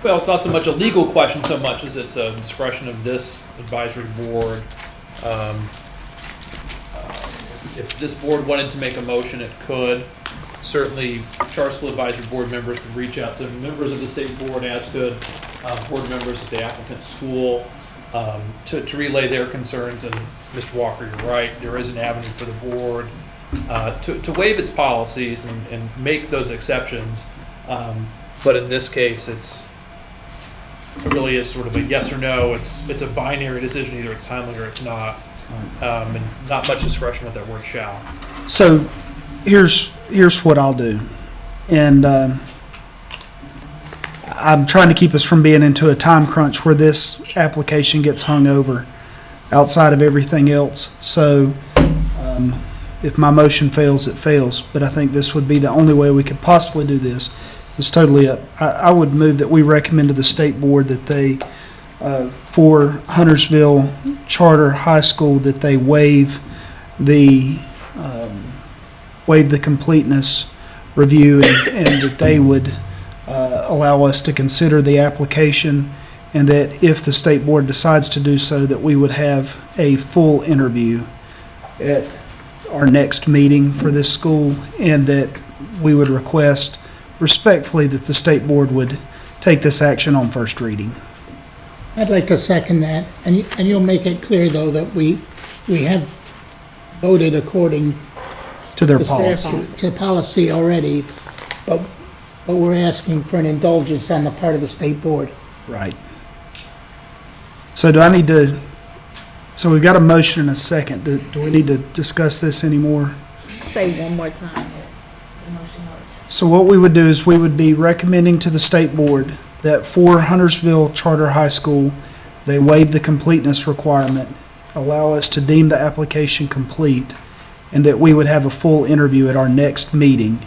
Well, it's not so much a legal question so much as it's a discretion of this advisory board. If this board wanted to make a motion, it could. Certainly, Charter School Advisory Board members could reach out to members of the state board, as could board members of the applicant school, to relay their concerns. And Mr. Walker, you're right, there is an avenue for the board to waive its policies and make those exceptions. But in this case, it really is sort of a yes or no. It's a binary decision, either it's timely or it's not, and not much discretion with that word shall. So here's what I'll do. And I'm trying to keep us from being into a time crunch where this application gets hung over outside of everything else. So if my motion fails, it fails. But I think this would be the only way we could possibly do this. It's totally up. I would move that we recommend to the state board that they, for Huntersville Charter High School, that they waive the completeness review and that they would allow us to consider the application, and that if the state board decides to do so, that we would have a full interview at our next meeting for this school, and that we would request respectfully that the state board would take this action on first reading. I'd like to second that, and you'll make it clear, though, that we have voted according to their the policy. statute, to policy already, but we're asking for an indulgence on the part of the state board. Right. So do I need to, so we've got a motion and a second. Do we need to discuss this anymore? Say one more time what the motion was. So what we would do is we would be recommending to the state board that for Huntersville Charter High School, they waive the completeness requirement, allow us to deem the application complete, and that we would have a full interview at our next meeting.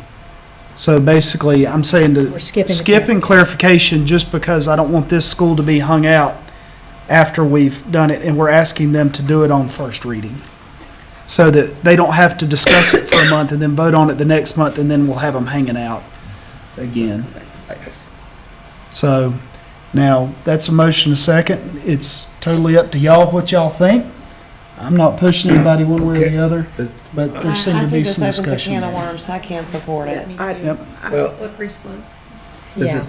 So basically, I'm saying to skipping clarification just because I don't want this school to be hung out after we've done it, and we're asking them to do it on first reading, so that they don't have to discuss it for a month and then vote on it the next month, and then we'll have them hanging out again. So now that's a motion, a second. It's totally up to y'all what y'all think. I'm not pushing anybody one way or the other, but there seemed to be some discussion. I think this opens a can of worms. I can't support it. Yep. Slippery slope. Yeah.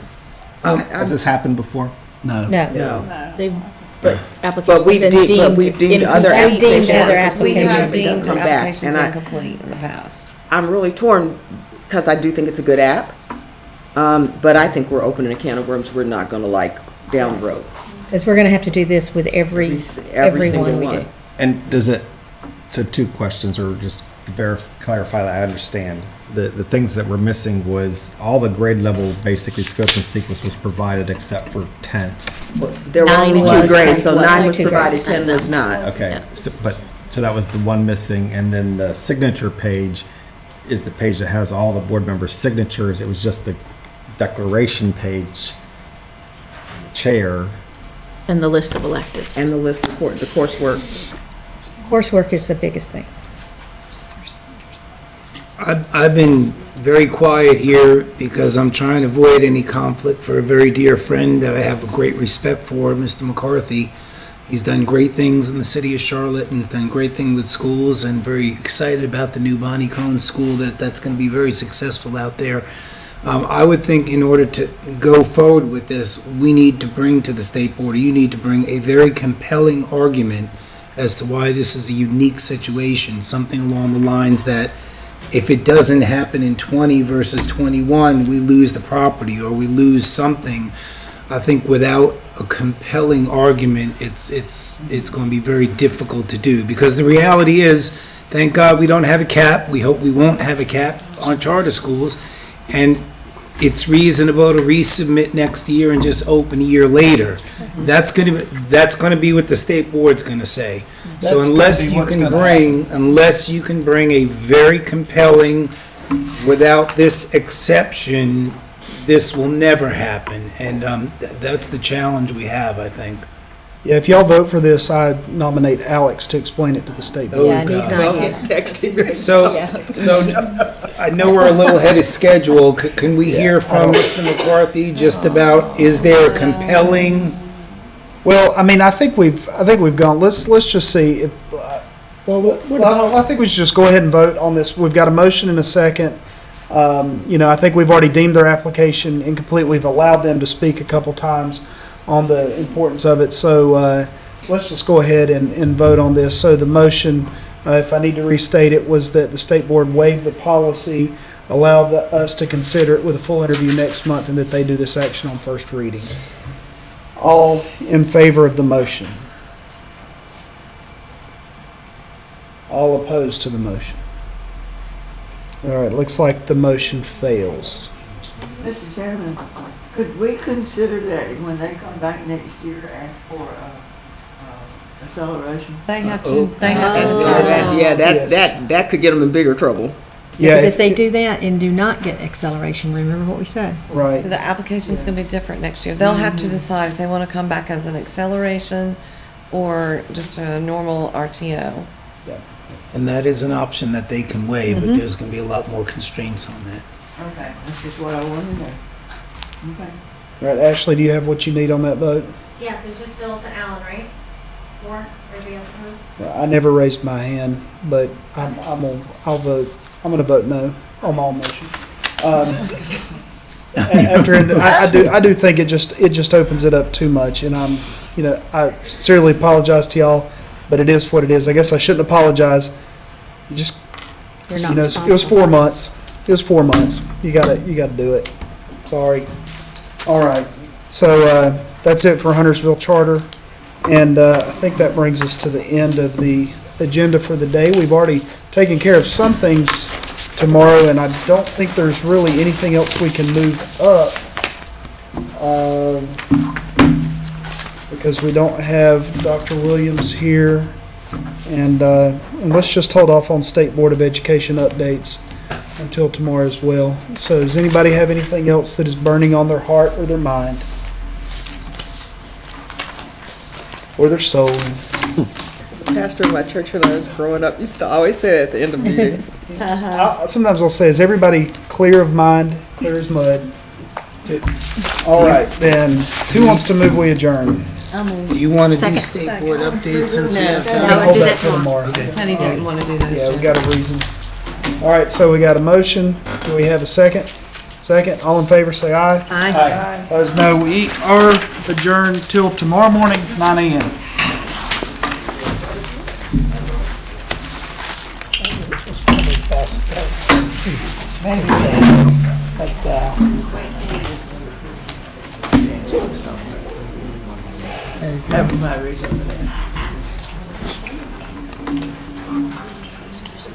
Has this happened before? No. No. They've, But applications we've have been deemed. we've deemed other incomplete. applications. We have applications. deemed Come back, applications and incomplete in the past. I'm really torn because I do think it's a good app, but I think we're opening a can of worms we're not going to like down the road. Because we're going to have to do this with every single one we one. do. And does it, so two questions, or just to clarify that I understand. The things that were missing was all the grade level, basically scope and sequence was provided except for 10th. There were only 2 grades, so 9 was two provided, grades. 10 was not. Okay, so that was the one missing, and then the signature page is the page that has all the board members' signatures. It was just the declaration page, chair. And the list of electives. And the list of the coursework. Coursework is the biggest thing. I've been very quiet here because I'm trying to avoid any conflict for a very dear friend that I have a great respect for, Mr. McCarthy. He's done great things in the city of Charlotte and has done great things with schools, and very excited about the new Bonnie Cone School that's going to be very successful out there. I would think in order to go forward with this, we need to bring to the state board, or you need to bring a very compelling argument as to why this is a unique situation, something along the lines that if it doesn't happen in 20 versus 21, we lose the property or we lose something. I think without a compelling argument, it's going to be very difficult to do, because the reality is, thank God we don't have a cap. We hope we won't have a cap on charter schools, and it's reasonable to resubmit next year and just open a year later. That's going to be what the state board's going to say. So unless you can bring a very compelling, without this exception, this will never happen. And that's the challenge we have, I think. Yeah, if y'all vote for this, I nominate Alex to explain it to the state board. Yeah, and he's not here. Texting right So I know we're a little ahead of schedule. Can we hear from Mr. McCarthy just about, is there a compelling? Well, I mean, I think we've gone. Let's just see if. Well, I think we should just go ahead and vote on this. We've got a motion and a second. I think we've already deemed their application incomplete. We've allowed them to speak a couple times on the importance of it. So let's just go ahead and vote on this. So the motion, if I need to restate it, was that the state board waive the policy, allow us to consider it with a full interview next month, and that they do this action on first reading. All in favor of the motion? All opposed to the motion? All right, looks like the motion fails. Mr. Chairman, could we consider that when they come back next year to ask for acceleration? They have to decide. Yeah, that could get them in bigger trouble. Yeah, Because if they do that and do not get acceleration, remember what we said. Right. The application's gonna be different next year. They'll have to decide if they wanna come back as an acceleration or just a normal RTO. And that is an option that they can weigh, but Mhm. there's going to be a lot more constraints on that. Okay, that's just what I wanted to know. Okay. All right, Ashley, do you have what you need on that vote? Yes, it was just Phyllis and Alan, right? Or everybody else opposed? I never raised my hand, but I'll vote. I'm gonna vote no on my motion. I do think it just opens it up too much, and I sincerely apologize to y'all, but it is what it is. I guess I shouldn't apologize. You just, You're not it was responsible. 4 months. It was 4 months. You gotta do it. Sorry. All right. So that's it for Huntersville Charter, and I think that brings us to the end of the agenda for the day. We've already taken care of some things tomorrow, and I don't think there's really anything else we can move up because we don't have Dr. Williams here, and let's just hold off on State Board of Education updates until tomorrow as well. So does anybody have anything else that is burning on their heart or their mind or their soul? The pastor of my church when I was growing up used to always say that at the end of meetings. Sometimes I'll say, is everybody clear of mind, clear as mud? All right, then, who wants to move we adjourn? Do you want to do Second. state board updates since we have We're gonna time? hold that till tomorrow. He said he didn't wanna do those. Yeah, we got a reason. All right, so we got a motion. Do we have a second? Second, all in favor, say aye. Aye. Opposed, no. We are adjourned till tomorrow morning, 9 a.m. Maybe, but, Have my raise over there. Excuse me.